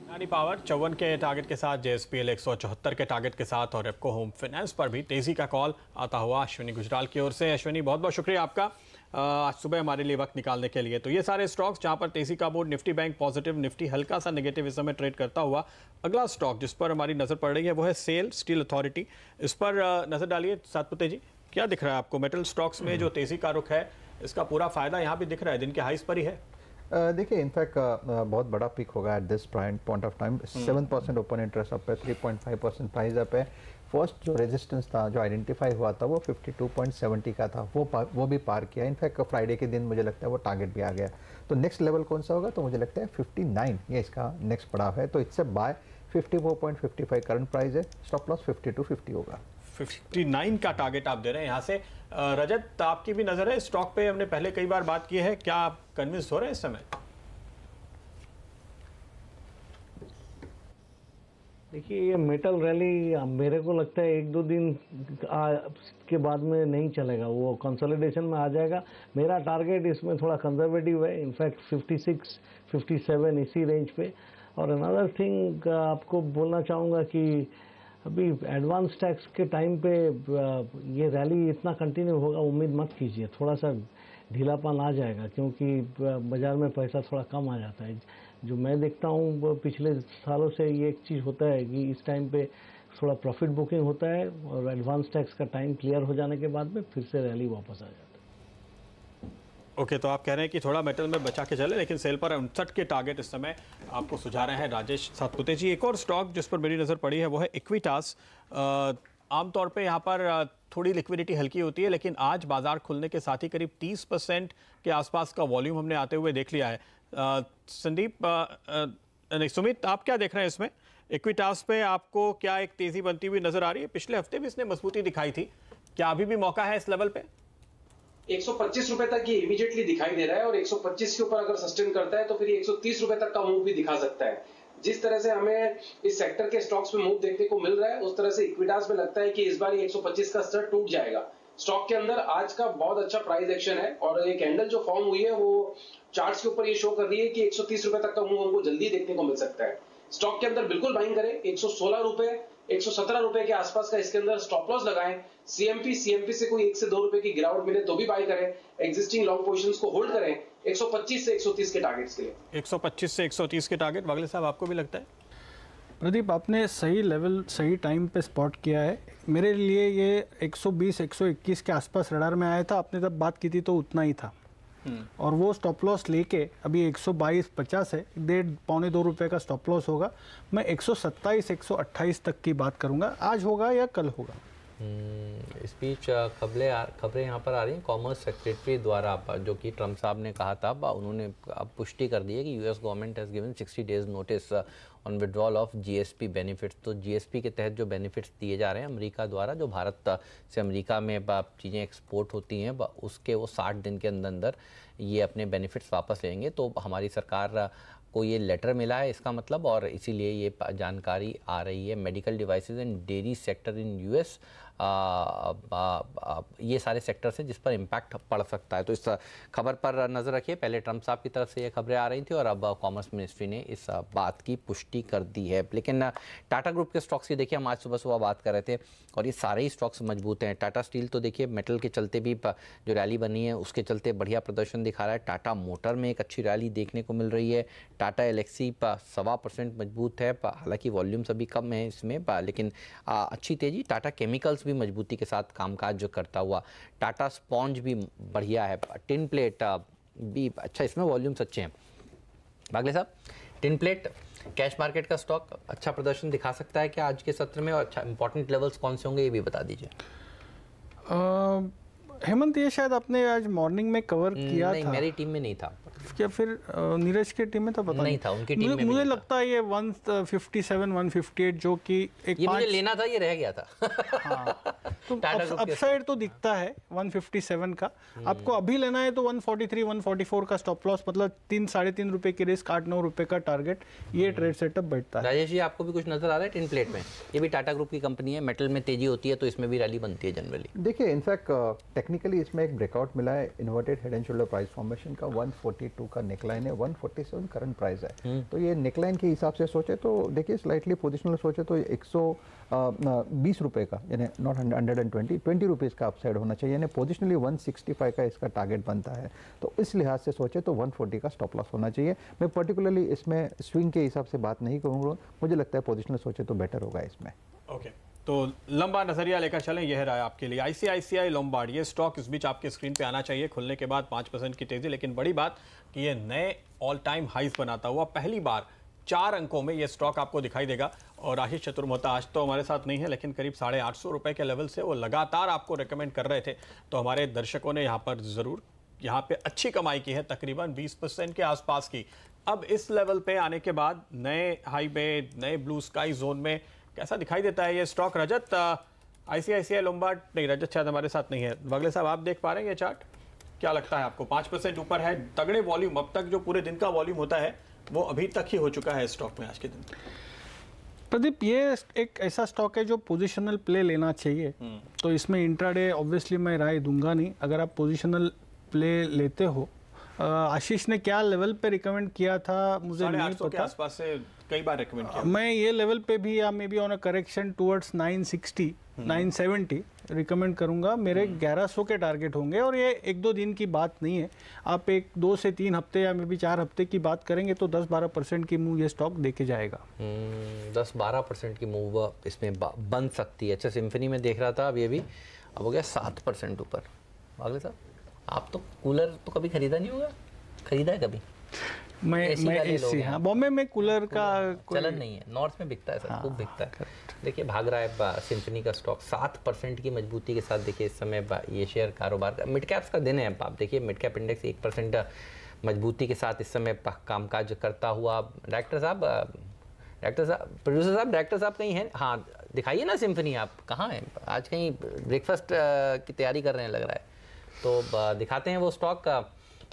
अदानी पावर 54 के टारगेट के साथ, JSPL 174 के टारगेट के साथ, और रेपको होम फाइनेंस पर भी तेजी का कॉल आता हुआ अश्विनी गुजराल की ओर से। अश्विनी बहुत बहुत शुक्रिया आपका आज सुबह हमारे लिए वक्त निकालने के लिए। तो ये सारे स्टॉक्स जहां पर तेजी का board, Nifty bank positive, Nifty हल्का सा नेगेटिव इस समय ट्रेड करता हुआ। अगला स्टॉक जिस पर हमारी नजर पड़ रही है वो है सेल स्टील अथॉरिटी। इस पर नजर डालिए सातपुते जी, क्या दिख रहा है आपको? मेटल स्टॉक्स में जो तेजी का रुख है इसका पूरा फायदा यहाँ भी दिख रहा है, दिन के हाइस पर ही है। देखिए इनफैक्ट बहुत बड़ा पिक होगा at this point of time. 7% open interest up है, 3.5% प्राइस अप है। फर्स्ट जो रेजिस्टेंस था जो आइडेंटिफाई हुआ था वो 52.70 का था, वो भी पार किया। इनफैक्ट फ्राइडे के दिन मुझे लगता है वो टारगेट भी आ गया। तो नेक्स्ट लेवल कौन सा होगा? तो मुझे लगता है 59 ये इसका नेक्स्ट पड़ाव है। तो इससे बाय 54.55 करंट प्राइस है, स्टॉप लॉस 52.50 होगा। 59 का टारगेट आप दे रहे हैं यहाँ से। रजत आपकी भी नजर है स्टॉक पे, हमने पहले कई बार बात की है, क्या आप कन्विंस हो रहे हैं इस समय? देखिए ये मेटल रैली मेरे को लगता है 1-2 दिन के बाद में नहीं चलेगा, वो कंसोलिडेशन में आ जाएगा। मेरा टारगेट इसमें थोड़ा कंजर्वेटिव है, इनफैक्ट 56, 57 इसी रेंज पे। और अनदर थिंग आपको बोलना चाहूँगा कि अभी एडवांस टैक्स के टाइम पे ये रैली इतना कंटिन्यू होगा उम्मीद मत कीजिए, थोड़ा सा ढीलापन आ जाएगा, क्योंकि बाज़ार में पैसा थोड़ा कम आ जाता है। जो मैं देखता हूँ पिछले सालों से ये एक चीज़ होता है कि इस टाइम पे थोड़ा प्रॉफिट बुकिंग होता है, और एडवांस टैक्स का टाइम क्लियर हो जाने के बाद में फिर से रैली वापस आ जाता है। ओके, तो आप कह रहे हैं कि थोड़ा मेटल में बचा के चले, लेकिन सेल पर 59 के टारगेट इस समय आपको सुझा रहे हैं राजेश सातपुते जी। एक और स्टॉक जिस पर मेरी नज़र पड़ी है वो है इक्विटास। आमतौर पे यहाँ पर थोड़ी लिक्विडिटी हल्की होती है, लेकिन आज बाजार खुलने के साथ ही करीब 30% के आसपास का वॉल्यूम हमने आते हुए देख लिया है। संदीप, सुमित, आप क्या देख रहे हैं इसमें? इक्विटास पे आपको क्या एक तेजी बनती हुई नजर आ रही है? पिछले हफ्ते भी इसने मजबूती दिखाई थी, क्या अभी भी मौका है इस लेवल पे? 125 रुपए तक ये इमीडिएटली दिखाई दे रहा है और 125 के ऊपर अगर सस्टेन करता है तो फिर 130 रुपए तक का मूव भी दिखा सकता है। जिस तरह से हमें इस सेक्टर के स्टॉक्स में मूव देखने को मिल रहा है, उस तरह से इक्विटास में लगता है कि इस बार 125 का स्तर टूट जाएगा। स्टॉक के अंदर आज का बहुत अच्छा प्राइस एक्शन है और एक कैंडल जो फॉर्म हुई है वो चार्ट्स के ऊपर ये शो कर रही है कि 130 रुपए तक का मूव हमको जल्दी देखने को मिल सकता है। स्टॉक के अंदर बिल्कुल बाइंग करें, 116 रुपए 117 रुपए के आसपास का इसके अंदर स्टॉप लॉस लगाएं। सीएमपी से कोई 1 से 2 रुपए की गिरावट मिले तो भी बाय करें। एग्जिस्टिंग लॉन्ग पोजीशंस को होल्ड करें 125 से 130 के टारगेट्स के लिए। 125 से 130 के टारगेट, वागले साहब आपको भी लगता है? प्रदीप, आपने सही लेवल सही टाइम पे स्पॉट किया है। मेरे लिए ये 120 121 के आसपास रडार में आया था, आपने तब बात की थी तो उतना ही था, और वो स्टॉप लॉस लेके अभी 122.50 है, 1.5-2 रुपए का स्टॉप लॉस होगा। मैं 127 128 तक की बात करूंगा, आज होगा या कल होगा। इस बीच खबरें यहाँ पर आ रही हैं कॉमर्स सेक्रेटरी द्वारा, जो कि ट्रम्प साहब ने कहा था, उन्होंने अब पुष्टि कर दी है कि US government has given 60 days notice on withdrawal of GSP benefits. तो जीएसपी के तहत जो बेनिफिट्स दिए जा रहे हैं अमेरिका द्वारा, जो भारत से अमेरिका में चीज़ें एक्सपोर्ट होती हैं, उसके वो 60 दिन के अंदर ये अपने बेनिफिट्स वापस लेंगे। तो हमारी सरकार को ये लेटर मिला है इसका मतलब, और इसीलिए ये जानकारी आ रही है। Medical devices and dairy sector in US, ये सारे सेक्टर्स हैं जिस पर इम्पैक्ट पड़ सकता है। तो इस खबर पर नज़र रखिए। पहले ट्रम्प साहब की तरफ से ये खबरें आ रही थी और अब कॉमर्स मिनिस्ट्री ने इस बात की पुष्टि कर दी है। लेकिन टाटा ग्रुप के स्टॉक्स की देखिए, हम आज सुबह बात कर रहे थे और ये सारे ही स्टॉक्स मजबूत हैं। टाटा स्टील तो देखिए मेटल के चलते भी जो रैली बनी है उसके चलते बढ़िया प्रदर्शन दिखा रहा है। टाटा मोटर में एक अच्छी रैली देखने को मिल रही है। टाटा एलेक्सी 1.25% मजबूत है, हालांकि वॉल्यूम्स अभी कम है इसमें, लेकिन अच्छी तेजी। टाटा केमिकल्स भी मजबूती के साथ कामकाज जो करता हुआ। टाटा स्पॉन्ज भी बढ़िया है। टिन प्लेट भी अच्छा, इसमें वॉल्यूम्स अच्छे हैं। बागले साहब, टिन प्लेट कैश मार्केट का स्टॉक अच्छा प्रदर्शन दिखा सकता है क्या आज के सत्र में, और अच्छा इंपॉर्टेंट लेवल्स कौन से होंगे ये भी बता दीजिए। हेमंत, ये शायद आपने आज मॉर्निंग में कवर किया नहीं, था। मेरी टीम में नहीं था। क्या फिर नीरज की टीम में तो पता नहीं था, उनकी टीम में मुझे लगता है ये 157 158 जो कि एक ये मुझे लेना था, ये रह गया था। हाँ, तो अपसाइड तो दिखता है 157 का। आपको अभी लेना है तो 143 144 का स्टॉप लॉस, मतलब 3-3.5 रुपए की रिस्क, 8-9 रुपए का टारगेट, ये ट्रेड सेटअप बैठता है। राजेश जी, आपको भी कुछ नजर आ रहा है टिन प्लेट में? ये भी टाटा ग्रुप की कंपनी है, मेटल में तेजी होती है तो इसमें भी रैली बनती है जनरली। देखिए, इनफैक्ट टेक्निकली इसमें एक ब्रेकआउट मिला है inverted head and shoulder price formation का। 142 का नेकलाइन है, 147 करंट प्राइस है। तो ये नेकलाइन के हिसाब से सोचे तो देखिए, स्लाइटली पोजिशनल सोचे तो 120 रुपए का, यानी नॉट 120 रुपीज़ का अपसाइड होना चाहिए, यानी पोजिशनली 165 का इसका टारगेट बनता है। तो इस लिहाज से सोचे तो 140 का स्टॉप लॉस होना चाहिए। मैं पर्टिकुलरली इसमें स्विंग के हिसाब से बात नहीं करूँगा, मुझे लगता है पोजिशनल सोचे तो बेटर होगा इसमें। ओके, तो लंबा नजरिया लेकर चलें, यह रहा आपके लिए आईसीआईसीआई लोम्बार्ड। ये स्टॉक इस बीच आपके स्क्रीन पे आना चाहिए खुलने के बाद 5% की तेजी, लेकिन बड़ी बात कि ये नए ऑल टाइम हाइज बनाता हुआ पहली बार 4 अंकों में ये स्टॉक आपको दिखाई देगा। और आशीष चतुर्मोहता आज तो हमारे साथ नहीं है, लेकिन करीब 850 रुपए के लेवल से वो लगातार आपको रिकमेंड कर रहे थे। तो हमारे दर्शकों ने यहाँ पर ज़रूर यहाँ पे अच्छी कमाई की है, तकरीबन 20% के आसपास की। अब इस लेवल पे आने के बाद नए हाई पे, नए ब्लू स्काई जोन में कैसा दिखाई देता है ये स्टॉक? रजत, आईसीआईसीआई लोम्बार्ड, नहीं रजत शायद हमारे साथ नहीं है। वागले साहब, आप देख पा रहे हैं ये चार्ट? क्या लगता है आपको? 5% ऊपर है, तगड़े वॉल्यूम, अब तक जो पूरे दिन का वॉल्यूम होता है वो अभी तक ही हो चुका है स्टॉक में आज के दिन। प्रदीप, ये एक ऐसा स्टॉक है जो पोजिशनल प्ले लेना चाहिए। तो इसमें इंट्राडे ऑब्वियसली मैं राय दूंगा नहीं। अगर आप पोजिशनल प्ले लेते हो, आशीष ने क्या लेवल पे रिकमेंड किया था मुझे नहीं पता, के आसपास से कई बार रिकमेंड किया। मैं ये लेवल पे भी, या may be on a correction towards 960 970 recommend करूंगा। मेरे 1100 के टारगेट होंगे, और ये 1-2 दिन की बात नहीं है। आप 2 से 3 हफ्ते या मे बी 4 हफ्ते की बात करेंगे तो 10-12% की मूव ये स्टॉक देके जाएगा। 10-12% की मूव इसमें बन सकती है। अच्छा, सिम्फनी में देख रहा था अब, ये भी अब हो गया 7% ऊपर। वागले साहब, आप तो कूलर तो कभी खरीदा नहीं होगा, खरीदा है कभी? मैं एसी, हाँ बॉम्बे में कूलर का चलन नहीं है, नॉर्थ में बिकता है सर, खूब बिकता है। देखिए भाग रहा है सिम्फनी का स्टॉक 7% की मजबूती के साथ। देखिए इस समय ये शेयर कारोबार का मिड कैप्स का दिन है। आप देखिए मिड कैप इंडेक्स 1% मजबूती के साथ इस समय कामकाज करता हुआ। डायरेक्टर साहब, प्रोड्यूसर साहब, डायरेक्टर साहब कहीं हैं? हाँ दिखाइए ना सिम्फनी, आप कहाँ हैं? आज कहीं ब्रेकफास्ट की तैयारी कर रहे हैं लग रहा है, तो दिखाते हैं वो स्टॉक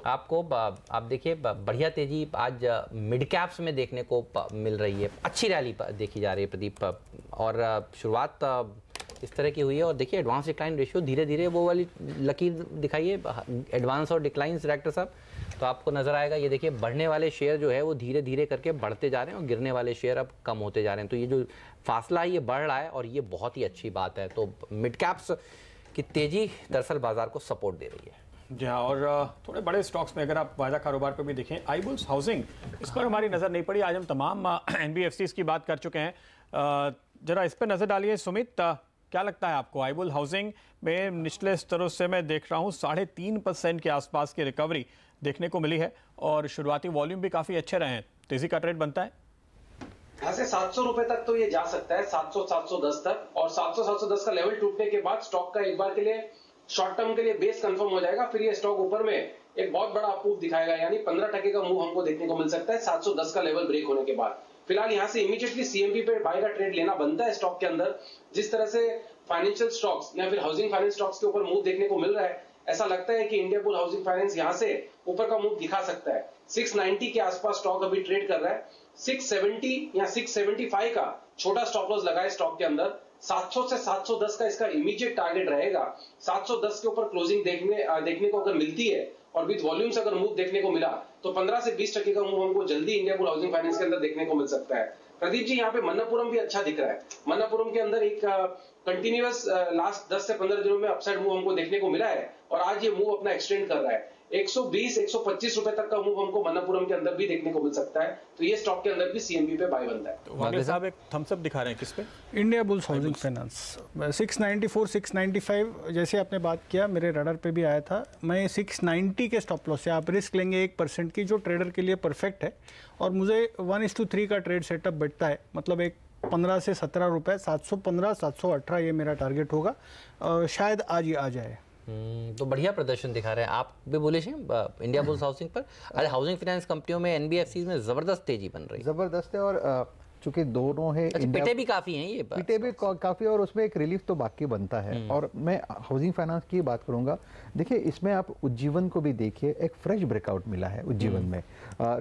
आपको। आप देखिए बढ़िया तेजी आज मिड कैप्स में देखने को मिल रही है, अच्छी रैली देखी जा रही है प्रदीप, और शुरुआत इस तरह की हुई है। और देखिए एडवांस डिक्लाइन रेशियो धीरे धीरे वो वाली लकीर दिखाइए, एडवांस और डिक्लाइंस डायरेक्टर साहब, तो आपको नजर आएगा। ये देखिए बढ़ने वाले शेयर जो है वो धीरे धीरे करके बढ़ते जा रहे हैं और गिरने वाले शेयर अब कम होते जा रहे हैं। तो ये जो फासला है ये बढ़ रहा है और ये बहुत ही अच्छी बात है। तो मिड कैप्स की तेजी दरअसल बाजार को सपोर्ट दे रही है। जी हाँ, और थोड़े बड़े स्टॉक्स में अगर आप वायदा कारोबार पर भी देखें, आईबुल्स हाउसिंग, इस पर हमारी नज़र नहीं पड़ी। आज हम तमाम एनबीएफसीज की बात कर चुके हैं, जरा इस पर नज़र डालिए। सुमित, क्या लगता है आपको? आईबुल हाउसिंग में निचले स्तरों से मैं देख रहा हूँ 3.5% के आसपास की रिकवरी देखने को मिली है और शुरुआती वॉल्यूम भी काफ़ी अच्छे रहे हैं। तेजी का ट्रेड बनता है यहाँ से 700 रुपए तक तो ये जा सकता है, 700-710 तक, और 700-710 का लेवल टूटने के बाद स्टॉक का एक बार के लिए शॉर्ट टर्म के लिए बेस कंफर्म हो जाएगा। फिर ये स्टॉक ऊपर में एक बहुत बड़ा अप दिखाएगा, यानी 15% का मूव हमको देखने को मिल सकता है 710 का लेवल ब्रेक होने के बाद। फिलहाल यहाँ से इमीडिएटली सीएमपी पे बाय का ट्रेड लेना बनता है स्टॉक के अंदर। जिस तरह से फाइनेंशियल स्टॉक्स या फिर हाउसिंग फाइनेंस स्टॉक्स के ऊपर मूव देखने को मिल रहा है, ऐसा लगता है कि इंडिया बुल हाउसिंग फाइनेंस यहाँ से ऊपर का मूव दिखा सकता है। 690 के आसपास स्टॉक अभी ट्रेड कर रहा है। 670 या 675 का छोटा स्टॉप लॉस लगाए स्टॉक के अंदर। 700 से 710 का इसका इमीडिएट टारगेट रहेगा। 710 के ऊपर क्लोजिंग देखने को अगर मिलती है और विद वॉल्यूम्स अगर मूव देखने को मिला तो 15 से 20% का मूव हमको जल्दी इंडिया बुल हाउसिंग फाइनेंस के अंदर देखने को मिल सकता है। प्रदीप जी, यहाँ पे मन्नापुरम भी अच्छा दिख रहा है। मन्नापुरम के अंदर एक कंटिन्यूअस लास्ट 10 से 15 दिनों में अपसाइड मूव हमको देखने को मिला है और आज ये मूव अपना एक्सटेंड कर रहा है। 120-125 रुपए तक का मूव हमको मन्नापुरम के अंदर भी देखने को मिल सकता है। तो ये स्टॉक के अंदर भी सीएमबी पे बाय बनता है। तो वाले साहब एक थम्स अप दिखा रहे हैं किस पे? इंडिया बुल्स हाउसिंग फाइनेंस 694 695 जैसे आपने बात किया मेरे रडार पे भी आया था। मैं 690 के स्टॉप लॉस से आप रिस्क लेंगे 1% की, जो ट्रेडर के लिए परफेक्ट है और मुझे 1:3 का ट्रेड सेटअप बैठता है, मतलब एक 15 से 17 रुपए, 715 718 ये मेरा टारगेट होगा। शायद आज ही आ जाए। तो बढ़िया प्रदर्शन दिखा रहे हैं। आप भी बोले इंडिया बुल्स हाउसिंग पर। आज हाउसिंग फाइनेंस कंपनियों में एनबीएफसी में जबरदस्त तेजी बन रही है। जबरदस्त है, और चूंकि दोनों है, पिटे भी काफी हैं, ये पिटे भी काफी, और उसमें एक रिलीफ तो बाकी बनता है। और मैं हाउसिंग फाइनेंस की बात करूंगा। देखिए इसमें आप उज्जीवन को भी देखिए, एक फ्रेश ब्रेकआउट मिला है उज्जीवन में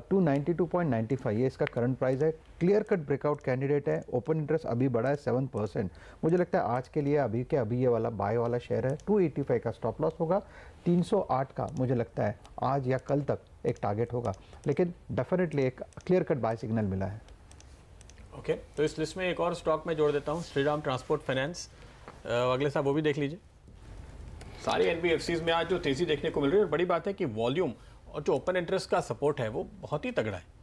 292.95 ये इसका करंट प्राइस है। क्लियर कट ब्रेकआउट कैंडिडेट है। ओपन इंटरेस्ट अभी बढ़ा है 7%। मुझे लगता है आज के लिए अभी ये वाला बाय वाला शेयर है। 285 का स्टॉप लॉस होगा। 308 का मुझे लगता है आज या कल तक एक टारगेट होगा, लेकिन डेफिनेटली एक क्लियर कट बाय सिग्नल मिला है। ओके, तो इस लिस्ट में एक और स्टॉक में जोड़ देता हूँ, श्रीराम ट्रांसपोर्ट फाइनेंस। अगले साहब वो भी देख लीजिए। सारी एनबीएफसीज में आज जो तेजी देखने को मिल रही है, और बड़ी बात है कि वॉल्यूम और जो ओपन इंटरेस्ट का सपोर्ट है वो बहुत ही तगड़ा है,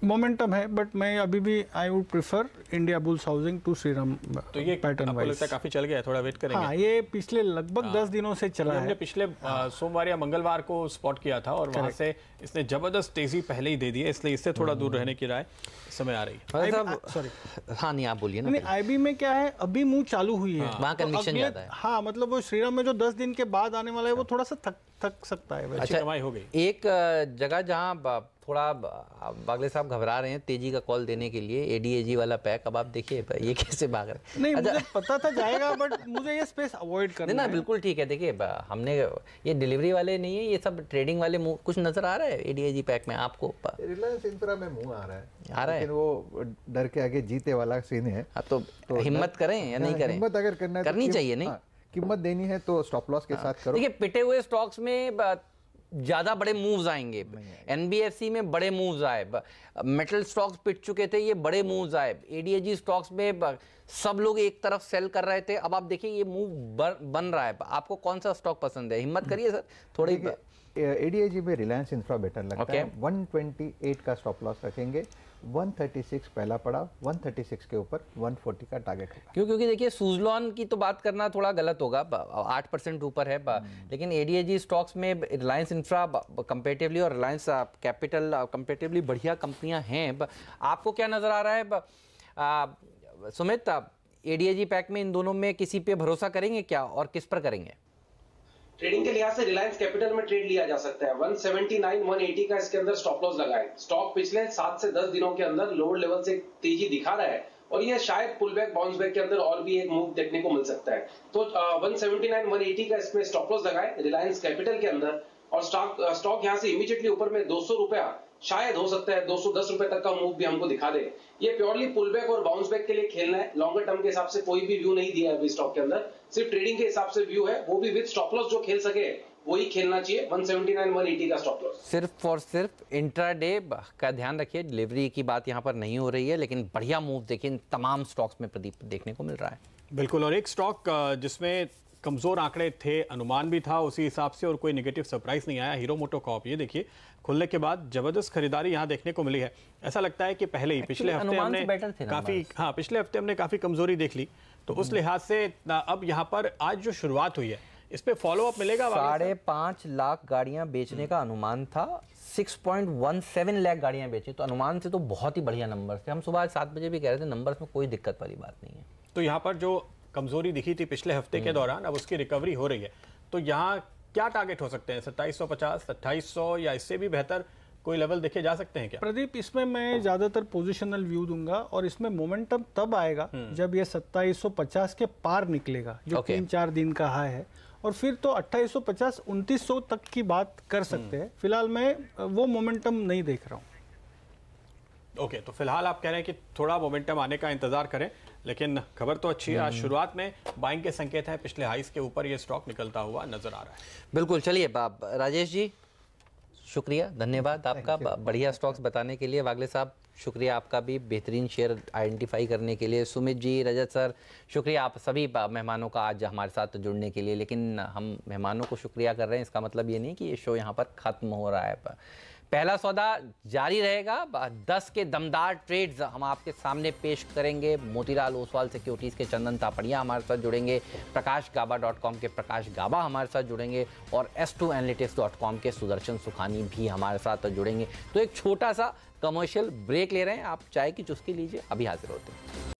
मोमेंटम है। बट मैं अभी भी I would prefer Indiabulls housing to Shriram. तो ये पैटर्न आपको लगता है काफी चल गया है, थोड़ा वेट करेंगे। हाँ, ये पिछले लगभग 10 दिनों से चला है। हमने पिछले सोमवार या मंगलवार को स्पॉट किया था और वहां से इसने जबरदस्त तेजी पहले ही दे दी है, इसलिए इससे थोड़ा दूर रहने की राय समय आ रही है। सॉरी, हाँ नहीं आप बोलिए ना। नहीं, आईबी में क्या है, अभी मूव चालू हुई है, वहाँ कन्विक्शन ज्यादा है। हाँ, मतलब वो श्रीराम में जो 10 दिन के बाद आने वाला है वो थोड़ा सा थक सकता है। अच्छी कमाई हो गई। एक जगह जहाँ थोड़ा बागले साहब घबरा रहे हैं तेजी का कॉल देने के लिए, एडीएजी वाला पैक। अब आप देखिए ये कैसे भाग रहे हैं। नहीं, मुझे पता था जाएगा, बट मुझे ये स्पेस अवॉइड करना है। ना बिल्कुल ठीक है। देखिए हमने ये डिलीवरी वाले नहीं है, ये सब ट्रेडिंग वाले मुंह कुछ नजर आ रहा है एडीएजी पैक में आपको? रिलायंस इंफ्रा में मुंह आ रहा है, लेकिन वो डर के आगे जीते वाला सीन है। तो हिम्मत करें या नहीं करें? हिम्मत अगर करनी चाहिए, नहीं कीमत देनी है तो स्टॉप लॉस के साथ करो। देखिए पिटे हुए स्टॉक्स में ज्यादा बड़े मूव्स आएंगे। एनबीएफसी में बड़े मूव्स आए, मेटल स्टॉक्स पिट चुके थे, ये बड़े मूव्स आए। एडीएजी स्टॉक्स में सब लोग एक तरफ सेल कर रहे थे। अब आप देखिए ये मूव बन रहा है। आपको कौन सा स्टॉक पसंद है? हिम्मत करिए सर थोड़ी। एडीएजी में रिलायंस इंफ्रा बेटर लगता है। 128 का स्टॉप लॉस रखेंगे। 136 पहला पड़ा, 136 के ऊपर 140 का टारगेट होगा। क्योंकि देखिए सुजलॉन की तो बात करना थोड़ा गलत होगा, 8% ऊपर है, लेकिन एडीएजी स्टॉक्स में रिलायंस इंफ्रा कंपेरेटिवली और रिलायंस कैपिटल कंपेरेटिवली बढ़िया कंपनियां हैं। आपको क्या नजर आ रहा है सुमित, एडीएजी पैक में इन दोनों में किसी पे भरोसा करेंगे क्या और किस पर करेंगे? ट्रेडिंग के लिहाज से रिलायंस कैपिटल में ट्रेड लिया जा सकता है। 179 180 का इसके अंदर स्टॉप लॉस लगाए। स्टॉक पिछले 7 से 10 दिनों के अंदर लोअर लेवल से तेजी दिखा रहा है और ये शायद पुल बैक बाउंस बैक के अंदर और भी एक मूव देखने को मिल सकता है। तो 179 180 का इसमें स्टॉप लॉस लगाए रिलायंस कैपिटल के अंदर, और स्टॉक यहां से इमीडिएटली ऊपर में 200 रुपया शायद हो सकता है 210 रुपए तक का मूव भी हमको दिखा दे। ये प्योरली पुल बैक और बाउंस बैक के लिए खेलना है। लॉन्गर टर्म के हिसाब से कोई भी व्यू नहीं दिया है अभी स्टॉक के अंदर, सिर्फ ट्रेडिंग के हिसाब से व्यू है, वो भी विद स्टॉप लॉस जो खेल सके वही खेलना चाहिए। 179 180 का स्टॉप लॉस सिर्फ और सिर्फ इंट्राडे का ध्यान रखिए, डिलीवरी की बात यहाँ पर नहीं हो रही है, लेकिन बढ़िया मूव देखिए इन तमाम स्टॉक्स में प्रदीप देखने को मिल रहा है। बिल्कुल, और एक स्टॉक जिसमें कमजोर आंकड़े थे, अनुमान भी था उसी हिसाब से और कोई नेगेटिव सरप्राइज नहीं आया, हीरो मोटोकॉर्प। ये देखिए खुलने के बाद जबरदस्त खरीदारी यहाँ देखने को मिली है। ऐसा लगता है कि पहले ही पिछले हफ्ते हमने पिछले हफ्ते हमने काफी कमजोरी देख ली, तो उस लिहाज से अब यहाँ पर आज जो शुरुआत हुई है इस पे फॉलो अप मिलेगा। 5.5 लाख गाड़ियां बेचने का अनुमान था, 6.17 लाख गाड़ियां बेची, तो अनुमान से तो बहुत ही बढ़िया नंबर थे। हम सुबह 7 बजे भी कह रहे थे नंबर्स में कोई दिक्कत वाली बात नहीं है। तो यहाँ पर जो कमजोरी दिखी थी पिछले हफ्ते के दौरान, अब उसकी रिकवरी हो रही है। तो यहाँ क्या टारगेट हो सकते हैं? 2750, 2800 या इससे भी बेहतर कोई लेवल देखे जा सकते हैं क्या? प्रदीप, इसमें मैं ज्यादातर पोजिशनल व्यू दूंगा और इसमें मोमेंटम तब आएगा जब ये 2750 के पार निकलेगा, जो 3-4 दिन का हाई है, और फिर तो 2850 2900 तक की बात कर सकते हैं। फिलहाल मैं वो मोमेंटम नहीं देख रहा हूँ। ओके, तो फिलहाल आप कह रहे हैं कि थोड़ा मोमेंटम आने का इंतजार करें, लेकिन खबर तो अच्छी है। आज शुरुआत में बाइंग के संकेत हैं, पिछले हाइस के ऊपर ये स्टॉक निकलता हुआ नजर आ रहा है। बिल्कुल, चलिए राजेश जी शुक्रिया, धन्यवाद आपका बढ़िया स्टॉक्स बताने के लिए। वागले साहब शुक्रिया आपका भी बेहतरीन शेयर आइडेंटिफाई करने के लिए। सुमित जी, रजत सर शुक्रिया आप सभी मेहमानों का आज हमारे साथ जुड़ने के लिए। लेकिन हम मेहमानों को शुक्रिया कर रहे हैं, इसका मतलब ये नहीं कि ये शो यहाँ पर ख़त्म हो रहा है। पहला सौदा जारी रहेगा, 10 के दमदार ट्रेड्स हम आपके सामने पेश करेंगे। मोतीलाल ओसवाल सिक्योरिटीज़ के चंदन तापड़िया हमारे साथ जुड़ेंगे, प्रकाशगाबा.com के प्रकाश गाबा हमारे साथ जुड़ेंगे और S2Analytics.com के सुदर्शन सुखानी भी हमारे साथ जुड़ेंगे। तो एक छोटा सा कमर्शियल ब्रेक ले रहे हैं, आप चाय की चुस्की लीजिए, अभी हाजिर होते हैं।